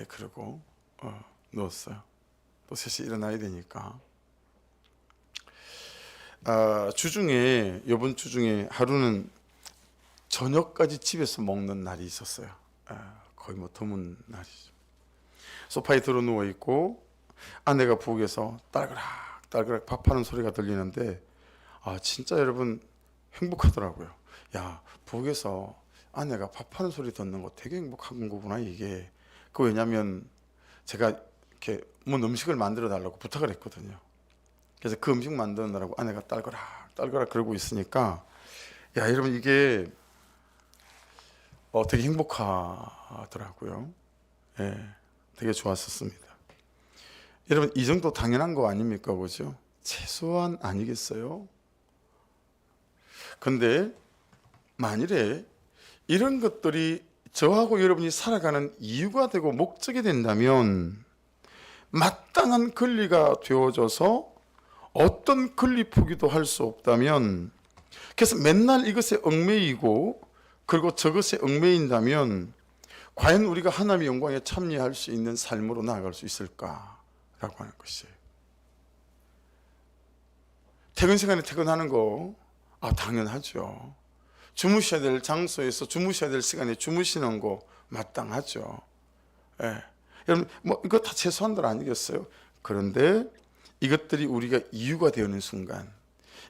그리고 누웠어요. 또 3시에 일어나야 되니까. 주중에 이번 주중에 하루는 저녁까지 집에서 먹는 날이 있었어요. 거의 뭐 드문 날이죠. 소파에 들어 누워 있고 아내가 부엌에서 딸그락 밥하는 소리가 들리는데 진짜 여러분 행복하더라고요. 야 부엌에서 아내가 밥하는 소리 듣는 거 되게 행복한 거구나 이게. 왜냐면 제가 이렇게 뭐 음식을 만들어 달라고 부탁을 했거든요. 그래서 그 음식 만드느라고 아내가 딸거라 그러고 있으니까, 야 여러분 이게 되게 행복하더라고요. 예, 되게 좋았었습니다. 여러분 이 정도 당연한 거 아닙니까? 그죠? 최소한 아니겠어요? 근데 만일에 이런 것들이 저하고 여러분이 살아가는 이유가 되고 목적이 된다면, 마땅한 권리가 되어져서 어떤 권리 포기도 할 수 없다면, 그래서 맨날 이것에 얽매이고 그리고 저것에 얽매인다면 과연 우리가 하나님의 영광에 참여할 수 있는 삶으로 나아갈 수 있을까라고 하는 것이에요. 퇴근 시간에 퇴근하는 거 당연하죠. 주무셔야 될 장소에서 주무셔야 될 시간에 주무시는 거 마땅하죠. 예. 여러분 이거 다 최소한들 아니겠어요? 그런데 이것들이 우리가 이유가 되는 순간,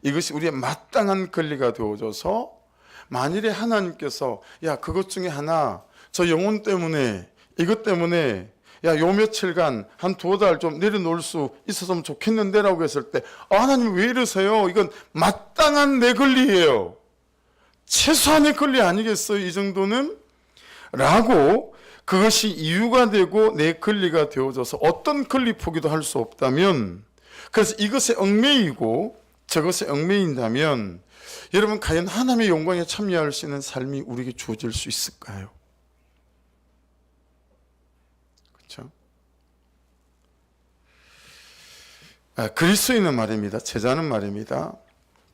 이것이 우리의 마땅한 권리가 되어져서, 만일에 하나님께서 야 그것 중에 하나 저 영혼 때문에 이것 때문에 야 요 며칠간 한 2달 좀 내려놓을 수 있었으면 좋겠는데 라고 했을 때, 하나님 왜 이러세요? 이건 마땅한 내 권리예요. 최소한의 권리 아니겠어요? 이 정도는? 라고 그것이 이유가 되고 내 권리가 되어져서 어떤 권리 포기도 할 수 없다면, 그래서 이것에 얽매이고 저것에 얽매인다면, 여러분 과연 하나님의 영광에 참여할 수 있는 삶이 우리에게 주어질 수 있을까요? 그렇죠? 그리스도인은 말입니다. 제자는 말입니다.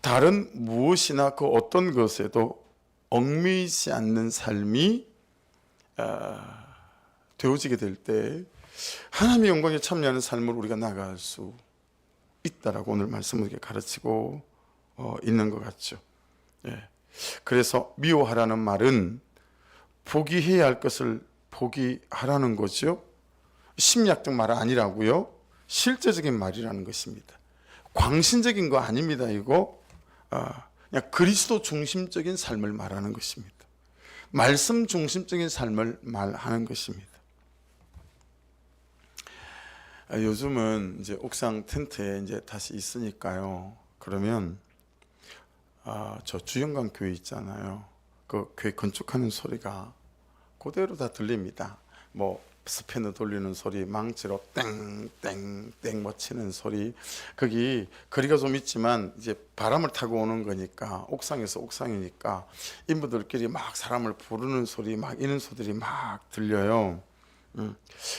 다른 무엇이나 그 어떤 것에도 얽매이지 않는 삶이 되어지게 될 때 하나님의 영광에 참여하는 삶을 우리가 나아갈 수 있다라고 오늘 말씀을 이렇게 가르치고 있는 것 같죠. 예. 그래서 미워하라는 말은 포기해야 할 것을 포기하라는 거죠. 심리학적 말 아니라고요. 실제적인 말이라는 것입니다. 광신적인 거 아닙니다. 이거 그냥 그리스도 중심적인 삶을 말하는 것입니다. 말씀 중심적인 삶을 말하는 것입니다. 요즘은 이제 옥상 텐트에 이제 다시 있으니까요. 그러면 저 주영강 교회 있잖아요. 그 교회 건축하는 소리가 그대로 다 들립니다. 뭐 스패너 돌리는 소리, 망치로 땡땡땡 뭐 치는 소리. 거기 거리가 좀 있지만 이제 바람을 타고 오는 거니까, 옥상에서 옥상이니까 인부들끼리 막 사람을 부르는 소리, 막 이런 소리들이 막 들려요.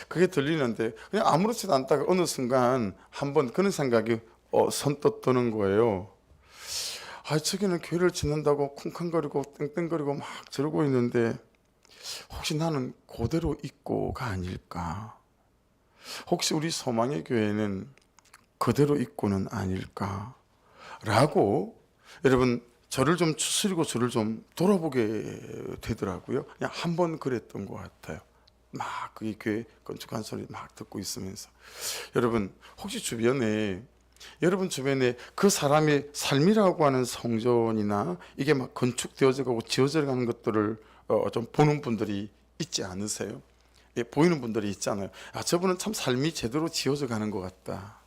그게 들리는데 그냥 아무렇지도 않다가 어느 순간 한번 그런 생각이 선뜻 드는 거예요. 저기는 교회를 짓는다고 쿵쾅거리고 땡땡거리고 막 저러고 있는데, 혹시 나는 그대로 있고가 아닐까? 혹시 우리 소망의 교회는 그대로 있고는 아닐까? 라고 여러분 저를 좀 추스리고 저를 좀 돌아보게 되더라고요. 그냥 한 번 그랬던 것 같아요. 막 그 교회 건축한 소리 막 듣고 있으면서, 여러분 혹시 여러분 주변에 그 사람의 삶이라고 하는 성전이나 이게 막 건축되어져 가고 지어져 가는 것들을 좀 보는 분들이 있지 않으세요? 예, 보이는 분들이 있잖아요. 저분은 참 삶이 제대로 지어져 가는 것 같다.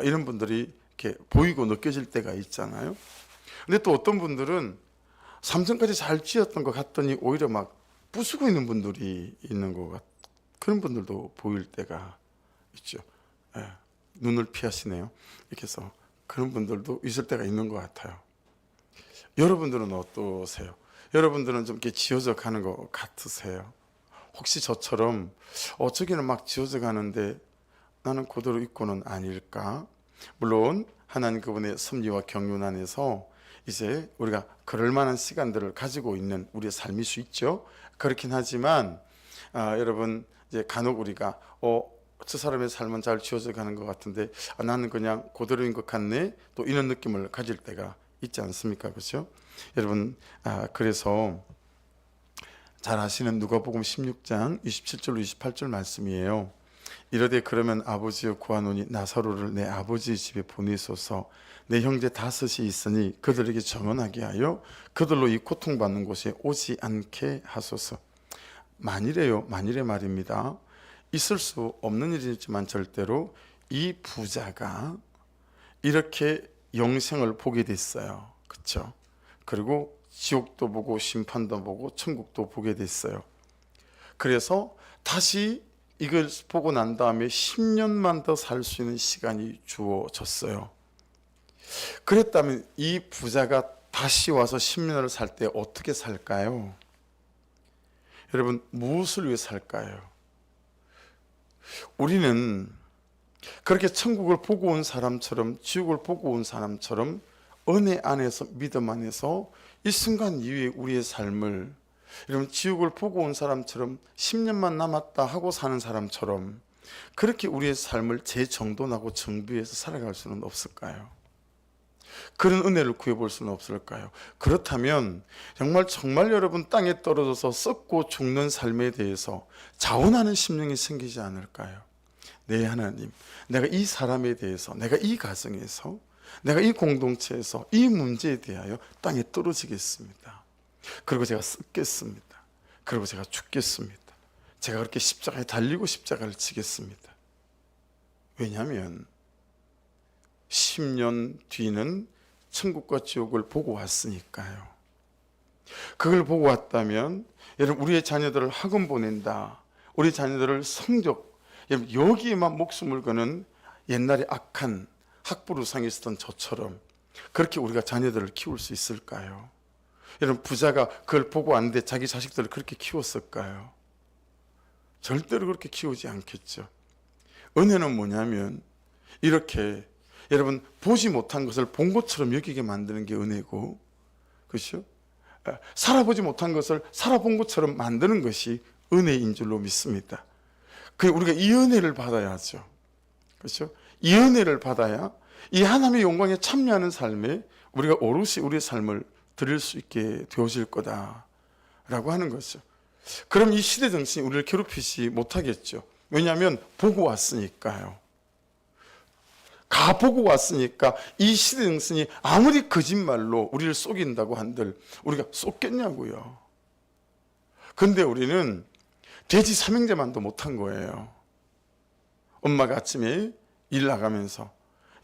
이런 분들이 이렇게 보이고 느껴질 때가 있잖아요. 근데 또 어떤 분들은 3층까지 잘 지었던 것 같더니 오히려 막 부수고 있는 분들이 있는 것 같아요. 그런 분들도 보일 때가 있죠. 예, 눈을 피하시네요. 이렇게 해서 그런 분들도 있을 때가 있는 것 같아요. 여러분들은 어떠세요? 여러분들은 좀 이렇게 지어져 가는 것 같으세요? 혹시 저처럼 저기는 막 지어져 가는데 나는 그대로 있고는 아닐까? 물론 하나님 그분의 섭리와 경륜 안에서 이제 우리가 그럴 만한 시간들을 가지고 있는 우리의 삶일 수 있죠. 그렇긴 하지만 여러분 이제 간혹 우리가 저 사람의 삶은 잘 지어져 가는 것 같은데 나는 그냥 그대로인 것 같네, 또 이런 느낌을 가질 때가 있지 않습니까? 그렇죠? 여러분 그래서 잘 아시는 누가복음 16장 27절로 28절 말씀이에요. 이르되 그러면 아버지여 구하노니 나사로를 내 아버지 집에 보내소서. 내 형제 5이 있으니 그들에게 정언하게 하여 그들로 이 고통받는 곳에 오지 않게 하소서. 만일에 말입니다. 있을 수 없는 일이지만 절대로 이 부자가 이렇게 영생을 보게 됐어요. 그렇죠? 그리고 지옥도 보고 심판도 보고 천국도 보게 됐어요. 그래서 다시 이걸 보고 난 다음에 10년만 더 살 수 있는 시간이 주어졌어요. 그랬다면 이 부자가 다시 와서 10년을 살 때 어떻게 살까요? 여러분, 무엇을 위해 살까요? 우리는 그렇게 천국을 보고 온 사람처럼, 지옥을 보고 온 사람처럼 은혜 안에서, 믿음 안에서 이 순간 이후에 우리의 삶을, 여러분, 지옥을 보고 온 사람처럼 10년만 남았다 하고 사는 사람처럼 그렇게 우리의 삶을 재정돈하고 정비해서 살아갈 수는 없을까요? 그런 은혜를 구해볼 수는 없을까요? 그렇다면 정말 여러분, 땅에 떨어져서 썩고 죽는 삶에 대해서 자원하는 심령이 생기지 않을까요? 네, 하나님, 내가 이 사람에 대해서, 내가 이 가정에서, 내가 이 공동체에서 이 문제에 대하여 땅에 떨어지겠습니다. 그리고 제가 썩겠습니다. 그리고 제가 죽겠습니다. 제가 그렇게 십자가에 달리고 십자가를 지겠습니다. 왜냐하면 10년 뒤는 천국과 지옥을 보고 왔으니까요. 그걸 보고 왔다면, 여러분, 우리의 자녀들을 학원 보낸다, 우리 자녀들을 성적, 여기에만 목숨을 거는 옛날에 악한 학부루상에 있었던 저처럼 그렇게 우리가 자녀들을 키울 수 있을까요? 여러분, 부자가 그걸 보고 왔는데 자기 자식들을 그렇게 키웠을까요? 절대로 그렇게 키우지 않겠죠. 은혜는 뭐냐면 이렇게 여러분, 보지 못한 것을 본 것처럼 여기게 만드는 게 은혜고, 그렇죠? 살아보지 못한 것을 살아본 것처럼 만드는 것이 은혜인 줄로 믿습니다. 우리가 이 은혜를 받아야죠. 그렇죠? 이 은혜를 받아야 이 하나님의 영광에 참여하는 삶에 우리가 오롯이 우리의 삶을 드릴 수 있게 되어질 거다라고 하는 거죠. 그럼 이 시대 정신이 우리를 괴롭히지 못하겠죠. 왜냐하면 보고 왔으니까요. 가보고 왔으니까 이 시대 정신이 아무리 거짓말로 우리를 속인다고 한들 우리가 속겠냐고요. 근데 우리는 돼지 삼형제만도 못한 거예요. 엄마가 아침에 일 나가면서,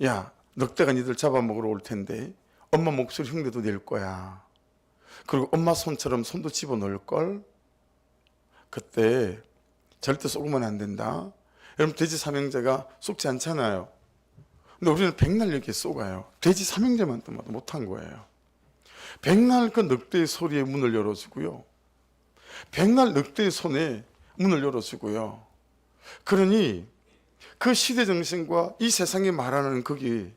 야, 늑대가 니들 잡아먹으러 올 텐데 엄마 목소리 흉내도 낼 거야. 그리고 엄마 손처럼 손도 집어넣을걸? 그때 절대 속으면 안 된다. 여러분, 돼지 삼형제가 속지 않잖아요. 근데 우리는 백날 이렇게 쏘가요. 돼지 삼형제만도 못한 거예요. 백날 그 늑대의 소리에 문을 열어주고요. 백날 늑대의 손에 문을 열어주고요. 그러니 그 시대 정신과 이 세상이 말하는 거기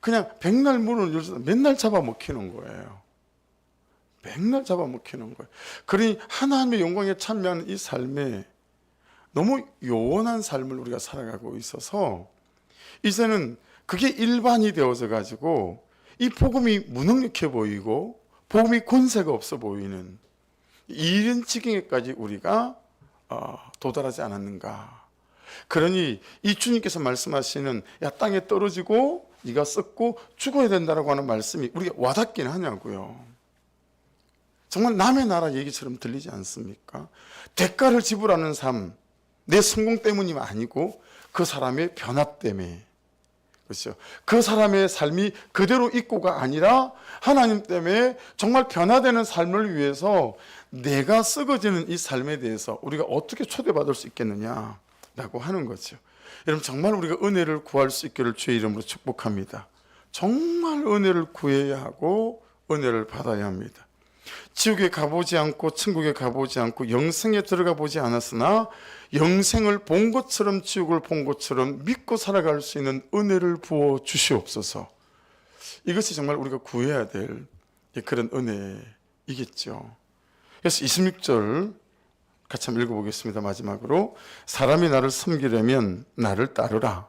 그냥 백날 문을 열어서 맨날 잡아먹히는 거예요. 맨날 잡아먹히는 거예요. 그러니 하나님의 영광에 참여하는 이 삶에 너무 요원한 삶을 우리가 살아가고 있어서 이제는 그게 일반이 되어져 가지고 이 복음이 무능력해 보이고 복음이 권세가 없어 보이는 이런 지경에까지 우리가 도달하지 않았는가. 그러니 이 주님께서 말씀하시는, 야, 땅에 떨어지고 네가 썩고 죽어야 된다라고 하는 말씀이 우리가 와닿긴 하냐고요. 정말 남의 나라 얘기처럼 들리지 않습니까? 대가를 지불하는 삶, 내 성공 때문이 아니고 그 사람의 변화 때문에, 그렇죠? 그 사람의 삶이 그대로 있고가 아니라 하나님 때문에 정말 변화되는 삶을 위해서 내가 썩어지는 이 삶에 대해서 우리가 어떻게 초대받을 수 있겠느냐라고 하는 거죠. 여러분, 정말 우리가 은혜를 구할 수 있기를 주의 이름으로 축복합니다. 정말 은혜를 구해야 하고 은혜를 받아야 합니다. 지옥에 가보지 않고 천국에 가보지 않고 영생에 들어가 보지 않았으나 영생을 본 것처럼 지옥을 본 것처럼 믿고 살아갈 수 있는 은혜를 부어 주시옵소서. 이것이 정말 우리가 구해야 될 그런 은혜이겠죠. 그래서 26절 같이 한번 읽어보겠습니다. 마지막으로, 사람이 나를 섬기려면 나를 따르라.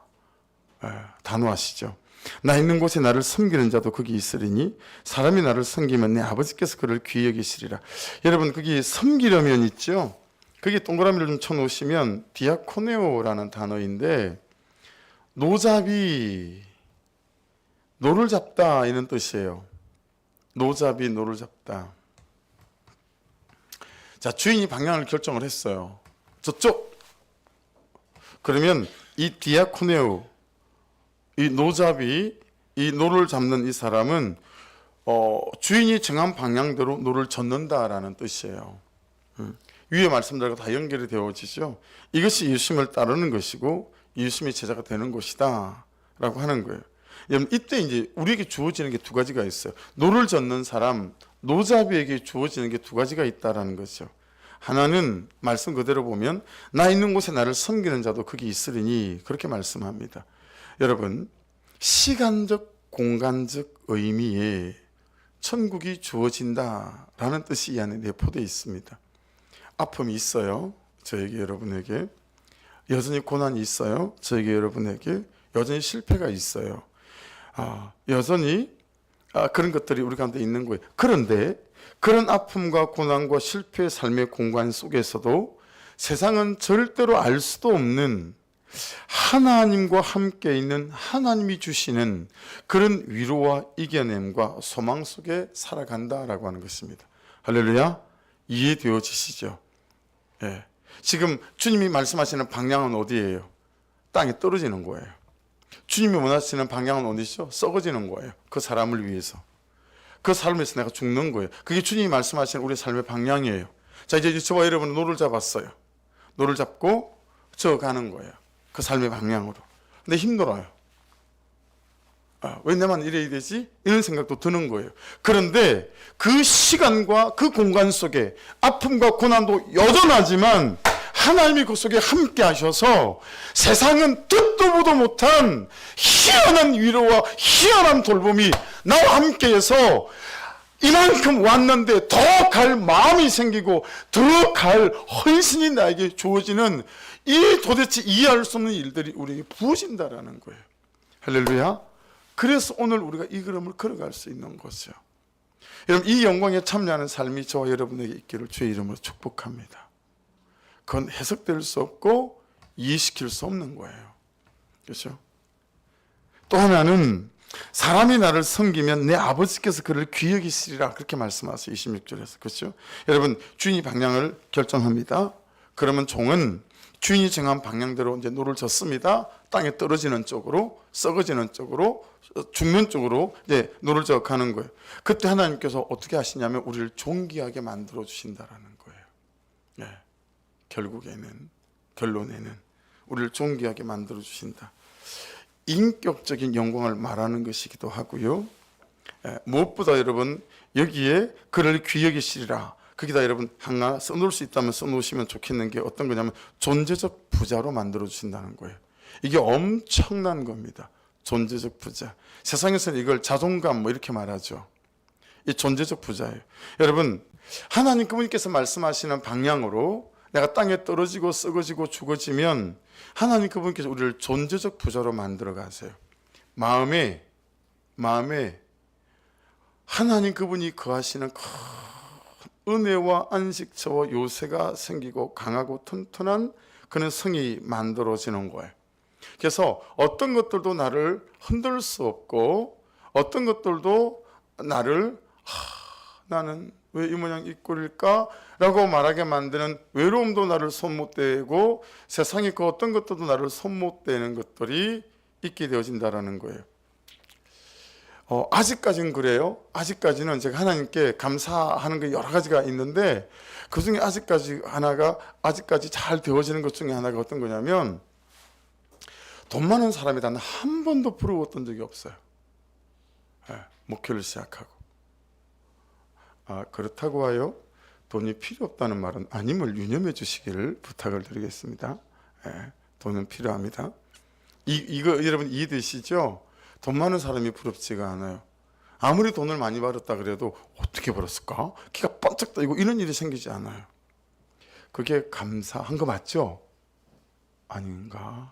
단호하시죠. 나 있는 곳에 나를 섬기는 자도 거기 있으리니 사람이 나를 섬기면 내 아버지께서 그를 귀히 여기시리라. 여러분, 거기 섬기려면 있죠. 거기 동그라미를 좀 쳐놓으시면 디아코네오라는 단어인데, 노잡이, 노를 잡다 이런 뜻이에요. 노잡이, 노를 잡다. 자, 주인이 방향을 결정을 했어요. 저쪽. 그러면 이 디아코네오, 이 노잡이, 이 노를 잡는 이 사람은 주인이 정한 방향대로 노를 젓는다라는 뜻이에요. 위에 말씀들과 다 연결이 되어지죠. 이것이 예수님을 따르는 것이고 예수님의 제자가 되는 것이다 라고 하는 거예요. 여러분, 이때 이제 우리에게 주어지는 게 두 가지가 있어요. 노를 젓는 사람, 노잡이에게 주어지는 게 두 가지가 있다라는 거죠. 하나는 말씀 그대로 보면 나 있는 곳에 나를 섬기는 자도 거기 있으리니, 그렇게 말씀합니다. 여러분, 시간적 공간적 의미에 천국이 주어진다라는 뜻이 이 안에 내포되어 있습니다. 아픔이 있어요, 저에게 여러분에게. 여전히 고난이 있어요, 저에게 여러분에게. 여전히 실패가 있어요. 여전히 그런 것들이 우리 가운데 있는 거예요. 그런데 그런 아픔과 고난과 실패의 삶의 공간 속에서도 세상은 절대로 알 수도 없는 하나님과 함께 있는, 하나님이 주시는 그런 위로와 이겨냄과 소망 속에 살아간다라고 하는 것입니다. 할렐루야. 이해되어지시죠? 예. 지금 주님이 말씀하시는 방향은 어디예요? 땅에 떨어지는 거예요. 주님이 원하시는 방향은 어디죠? 썩어지는 거예요. 그 사람을 위해서. 그 삶에서 내가 죽는 거예요. 그게 주님이 말씀하시는 우리 삶의 방향이에요. 자, 이제 저와 여러분은 노를 잡았어요. 노를 잡고 저 가는 거예요. 그 삶의 방향으로. 근데 힘들어요. 왜 내만 이래야 되지? 이런 생각도 드는 거예요. 그런데 그 시간과 그 공간 속에 아픔과 고난도 여전하지만 하나님이 그 속에 함께 하셔서 세상은 듣도 보도 못한 희한한 위로와 희한한 돌봄이 나와 함께해서 이만큼 왔는데 더 갈 마음이 생기고 더 갈 헌신이 나에게 주어지는, 이 도대체 이해할 수 없는 일들이 우리에게 부어진다라는 거예요. 할렐루야. 그래서 오늘 우리가 이 걸음을 걸어갈 수 있는 거죠. 여러분, 이 영광에 참여하는 삶이 저와 여러분에게 있기를 주의 이름으로 축복합니다. 그건 해석될 수 없고 이해시킬 수 없는 거예요. 그렇죠? 또 하나는 사람이 나를 섬기면 내 아버지께서 그를 귀히 여기시리라, 그렇게 말씀하세요. 26절에서. 그렇죠? 여러분, 주인이 방향을 결정합니다. 그러면 종은 주인이 정한 방향대로 이제 노를 젓습니다. 땅에 떨어지는 쪽으로, 썩어지는 쪽으로, 죽는 쪽으로 이제 노를 져 가는 거예요. 그때 하나님께서 어떻게 하시냐면 우리를 존귀하게 만들어 주신다라는 거예요. 네. 결론에는 우리를 존귀하게 만들어 주신다. 인격적인 영광을 말하는 것이기도 하고요. 무엇보다 여러분, 여기에 그를 귀히 여기시리라, 거기다 여러분 하나 써놓을 수 있다면 써놓으시면 좋겠는 게 어떤 거냐면 존재적 부자로 만들어 주신다는 거예요. 이게 엄청난 겁니다. 존재적 부자. 세상에서는 이걸 자존감 뭐 이렇게 말하죠. 이 존재적 부자예요. 여러분, 하나님 그분께서 말씀하시는 방향으로 내가 땅에 떨어지고 썩어지고 죽어지면 하나님 그분께서 우리를 존재적 부자로 만들어 가세요. 마음에 하나님 그분이 거하시는 은혜와 안식처와 요새가 생기고 강하고 튼튼한 그런 성이 만들어지는 거예요. 그래서 어떤 것들도 나를 흔들 수 없고, 어떤 것들도 나를 나는 왜 이 모양 이 꼴일까? 라고 말하게 만드는 외로움도 나를 손 못 대고, 세상에 그 어떤 것들도 나를 손 못 대는 것들이 있게 되어진다라는 거예요. 아직까지는 그래요. 아직까지는 제가 하나님께 감사하는 게 여러 가지가 있는데, 그 중에 아직까지 잘 되어지는 것 중에 하나가 어떤 거냐면, 돈 많은 사람이 단 한 번도 부러웠던 적이 없어요. 목회를 시작하고. 그렇다고 하여 돈이 필요 없다는 말은 아님을 유념해 주시기를 부탁을 드리겠습니다. 돈은 필요합니다. 이거 여러분 이해되시죠? 돈 많은 사람이 부럽지가 않아요. 아무리 돈을 많이 벌었다 그래도 어떻게 벌었을까? 키가 번쩍 떠이고 이런 일이 생기지 않아요. 그게 감사한 거 맞죠? 아닌가요?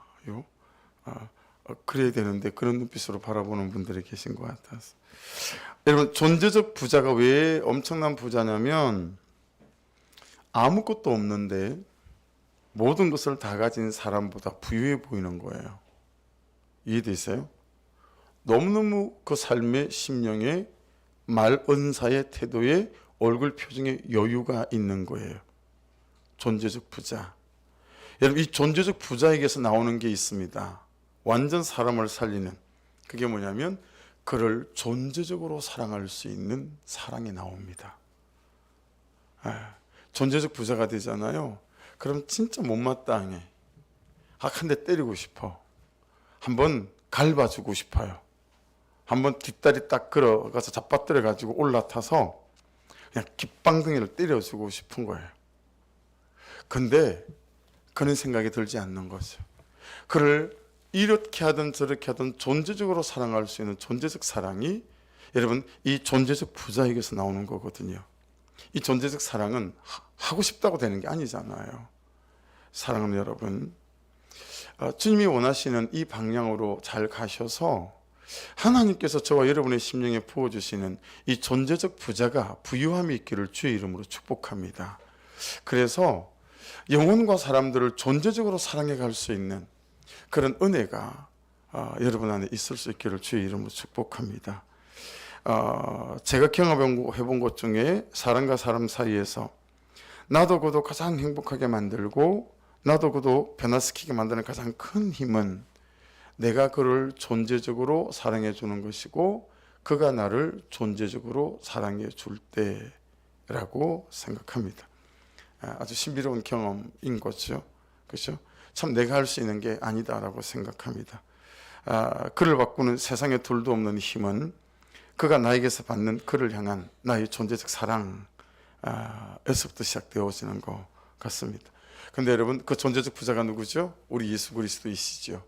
그래야 되는데 그런 눈빛으로 바라보는 분들이 계신 것 같아서. 여러분, 존재적 부자가 왜 엄청난 부자냐면 아무것도 없는데 모든 것을 다 가진 사람보다 부유해 보이는 거예요. 이해되세요? 너무너무 그 삶의 심령에, 말 언사의 태도에, 얼굴 표정에 여유가 있는 거예요. 존재적 부자. 여러분, 이 존재적 부자에게서 나오는 게 있습니다. 완전 사람을 살리는. 그게 뭐냐면 그를 존재적으로 사랑할 수 있는 사랑이 나옵니다. 존재적 부자가 되잖아요. 그럼 진짜 못마땅해. 한 대 때리고 싶어. 한번 갈봐주고 싶어요. 한번 뒷다리 딱 걸어가서 잡아뜨려 가지고 올라타서 그냥 깃방덩이를 때려주고 싶은 거예요. 근데 그런 생각이 들지 않는 거죠. 그를 이렇게 하든 저렇게 하든 존재적으로 사랑할 수 있는 존재적 사랑이, 여러분, 이 존재적 부자에게서 나오는 거거든요. 이 존재적 사랑은 하고 싶다고 되는 게 아니잖아요. 사랑하는 여러분, 주님이 원하시는 이 방향으로 잘 가셔서 하나님께서 저와 여러분의 심령에 부어주시는 이 존재적 부자가 부유함이 있기를 주의 이름으로 축복합니다. 그래서 영혼과 사람들을 존재적으로 사랑해 갈 수 있는 그런 은혜가 여러분 안에 있을 수 있기를 주의 이름으로 축복합니다. 제가 경험해본 것 중에 사람과 사람 사이에서 나도 그도 가장 행복하게 만들고 나도 그도 변화시키게 만드는 가장 큰 힘은 내가 그를 존재적으로 사랑해 주는 것이고 그가 나를 존재적으로 사랑해 줄 때라고 생각합니다. 아주 신비로운 경험인 거죠. 그렇죠? 참 내가 할 수 있는 게 아니다라고 생각합니다. 그를 바꾸는 세상에 둘도 없는 힘은 그가 나에게서 받는 그를 향한 나의 존재적 사랑에서부터 시작되어지는 것 같습니다. 근데 여러분, 그 존재적 부자가 누구죠? 우리 예수 그리스도이시죠.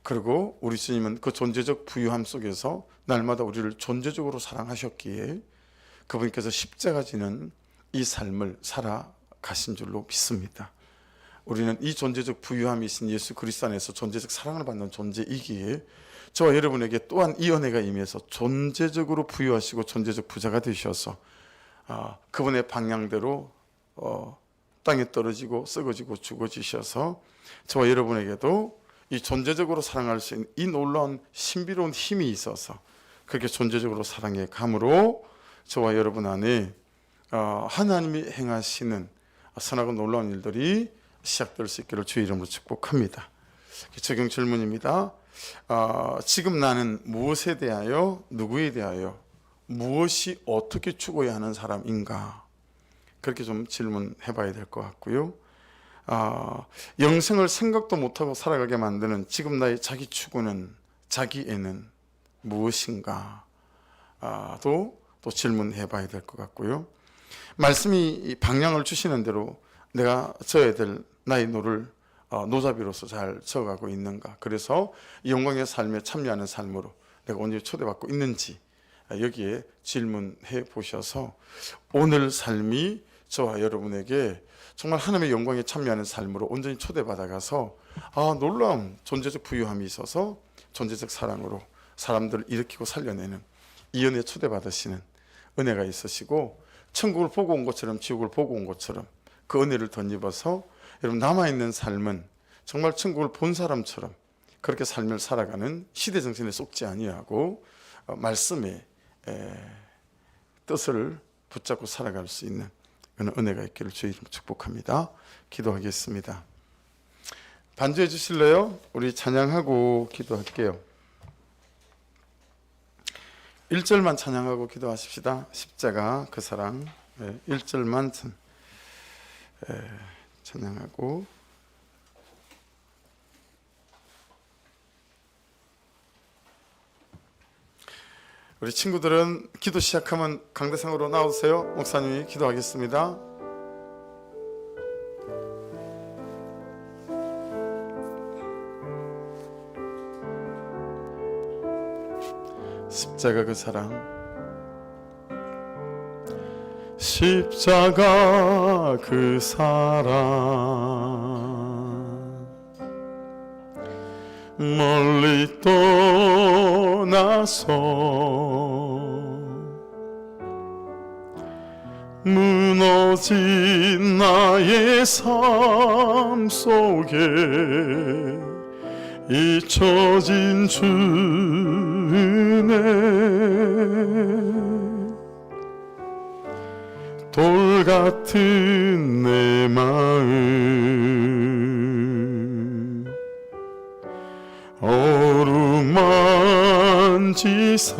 그리고 우리 주님은 그 존재적 부유함 속에서 날마다 우리를 존재적으로 사랑하셨기에 그분께서 십자가 지는 이 삶을 살아가신 줄로 믿습니다. 우리는 이 존재적 부유함이신 예수 그리스도 안에서 존재적 사랑을 받는 존재이기에 저와 여러분에게 또한 이 은혜가 임해서 존재적으로 부유하시고 존재적 부자가 되셔서 그분의 방향대로 땅에 떨어지고 썩어지고 죽어지셔서 저와 여러분에게도 이 존재적으로 사랑할 수 있는 이 놀라운 신비로운 힘이 있어서 그렇게 존재적으로 사랑해 감으로 저와 여러분 안에 하나님이 행하시는 선하고 놀라운 일들이 시작될 수 있기를 주의 이름으로 축복합니다. 적용 질문입니다. 지금 나는 무엇에 대하여, 누구에 대하여, 무엇이 어떻게 죽어야 하는 사람인가? 그렇게 좀 질문해 봐야 될 것 같고요. 영생을 생각도 못하고 살아가게 만드는 지금 나의 자기 추구는, 자기애는 무엇인가? 또 질문해 봐야 될 것 같고요. 말씀이 방향을 주시는 대로 내가 져야 될 나의 노를 노자비로서 잘 져가고 있는가? 그래서 이 영광의 삶에 참여하는 삶으로 내가 온전히 초대받고 있는지 여기에 질문해 보셔서 오늘 삶이 저와 여러분에게 정말 하나님의 영광에 참여하는 삶으로 온전히 초대받아가서 놀라운 존재적 부유함이 있어서 존재적 사랑으로 사람들을 일으키고 살려내는 이 은혜에 초대받으시는 은혜가 있으시고 천국을 보고 온 것처럼 지옥을 보고 온 것처럼 그 은혜를 덧입어서 여러분 남아있는 삶은 정말 천국을 본 사람처럼 그렇게 삶을 살아가는 시대 정신에 속지 아니하고 말씀의 뜻을 붙잡고 살아갈 수 있는 그런 은혜가 있기를 주의 이름으로 축복합니다. 기도하겠습니다. 반주해 주실래요? 우리 찬양하고 기도할게요. 1절만 찬양하고 기도하십시다. 십자가 그 사랑 1절만 찬양하고 우리 친구들은 기도 시작하면 강대상으로 나오세요. 목사님이 기도하겠습니다. 십자가 그 사랑, 십자가 그 사랑, 멀리 떠나서 무너진 나의 삶 속에 잊혀진 주 은혜, 돌 같은 내 마음 어루만져 지사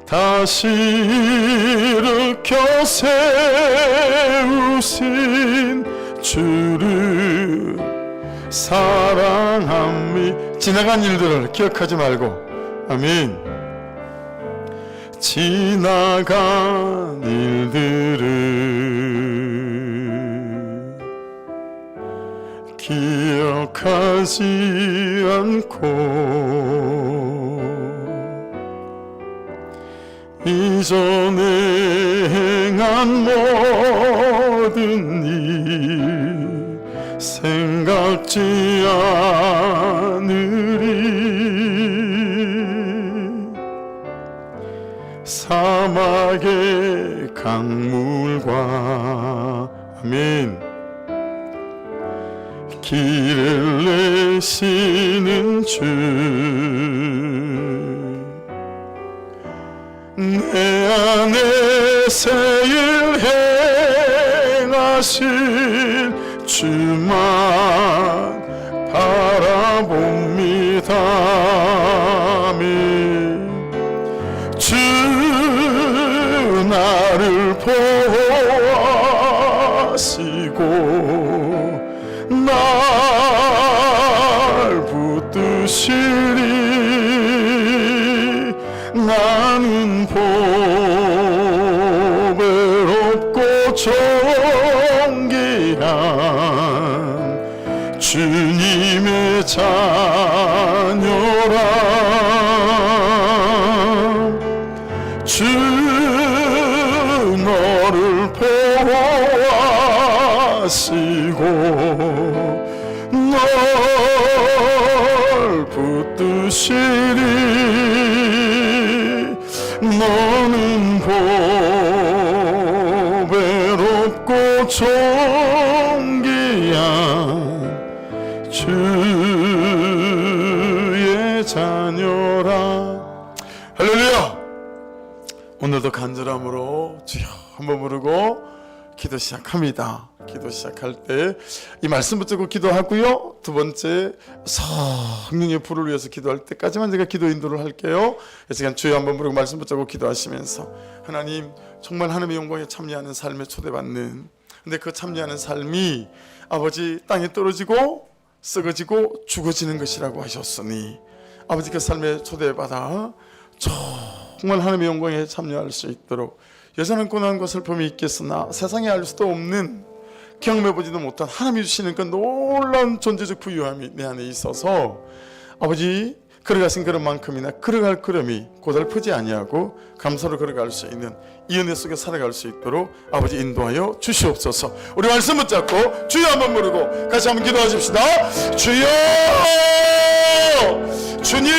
다시 일으켜 세우신 주를 사랑함이 지나간 일들을 기억하지 말고 아멘. 지나간 일들을 기억하지 않고 이전에 행한 모든 일 생각지 않으리 사막의 강물과 아멘 길을 내시는 주 내 안에 새일 행하실 주만 바라봅니다. 주 나를 보호하시고 날 붙드시리 나는 보배롭고 존귀한 주님의 자녀라 주 너를 보호하시고 널 붙드시리 너는 보배롭고 존귀한 주의 자녀라. 할렐루야. 오늘도 간절함으로 주여 한번 부르고 기도 시작합니다. 기도 시작할 때 이 말씀 붙들고 기도하고요. 두 번째 성령의 불을 위해서 기도할 때까지만 제가 기도 인도를 할게요. 이 시간 주여 한번 부르고 말씀 붙들고 기도하시면서 하나님 정말 하나님의 영광에 참여하는 삶에 초대받는 근데 그 참여하는 삶이 아버지 땅에 떨어지고 썩어지고 죽어지는 것이라고 하셨으니 아버지 그 삶에 초대받아 정말 하나님의 영광에 참여할 수 있도록 여전한 고난과 슬픔이 있겠으나 세상에 알 수도 없는 경험해보지도 못한 하나님이 주시는 그 놀라운 존재적 부유함이 내 안에 있어서 아버지 걸어가신 걸음만큼이나 걸어갈 걸음이 고달프지 아니하고 감사로 걸어갈 수 있는 이 은혜 속에 살아갈 수 있도록 아버지 인도하여 주시옵소서. 우리 말씀 붙잡고 주여 한번 부르고 같이 한번 기도하십시다. 주여 주님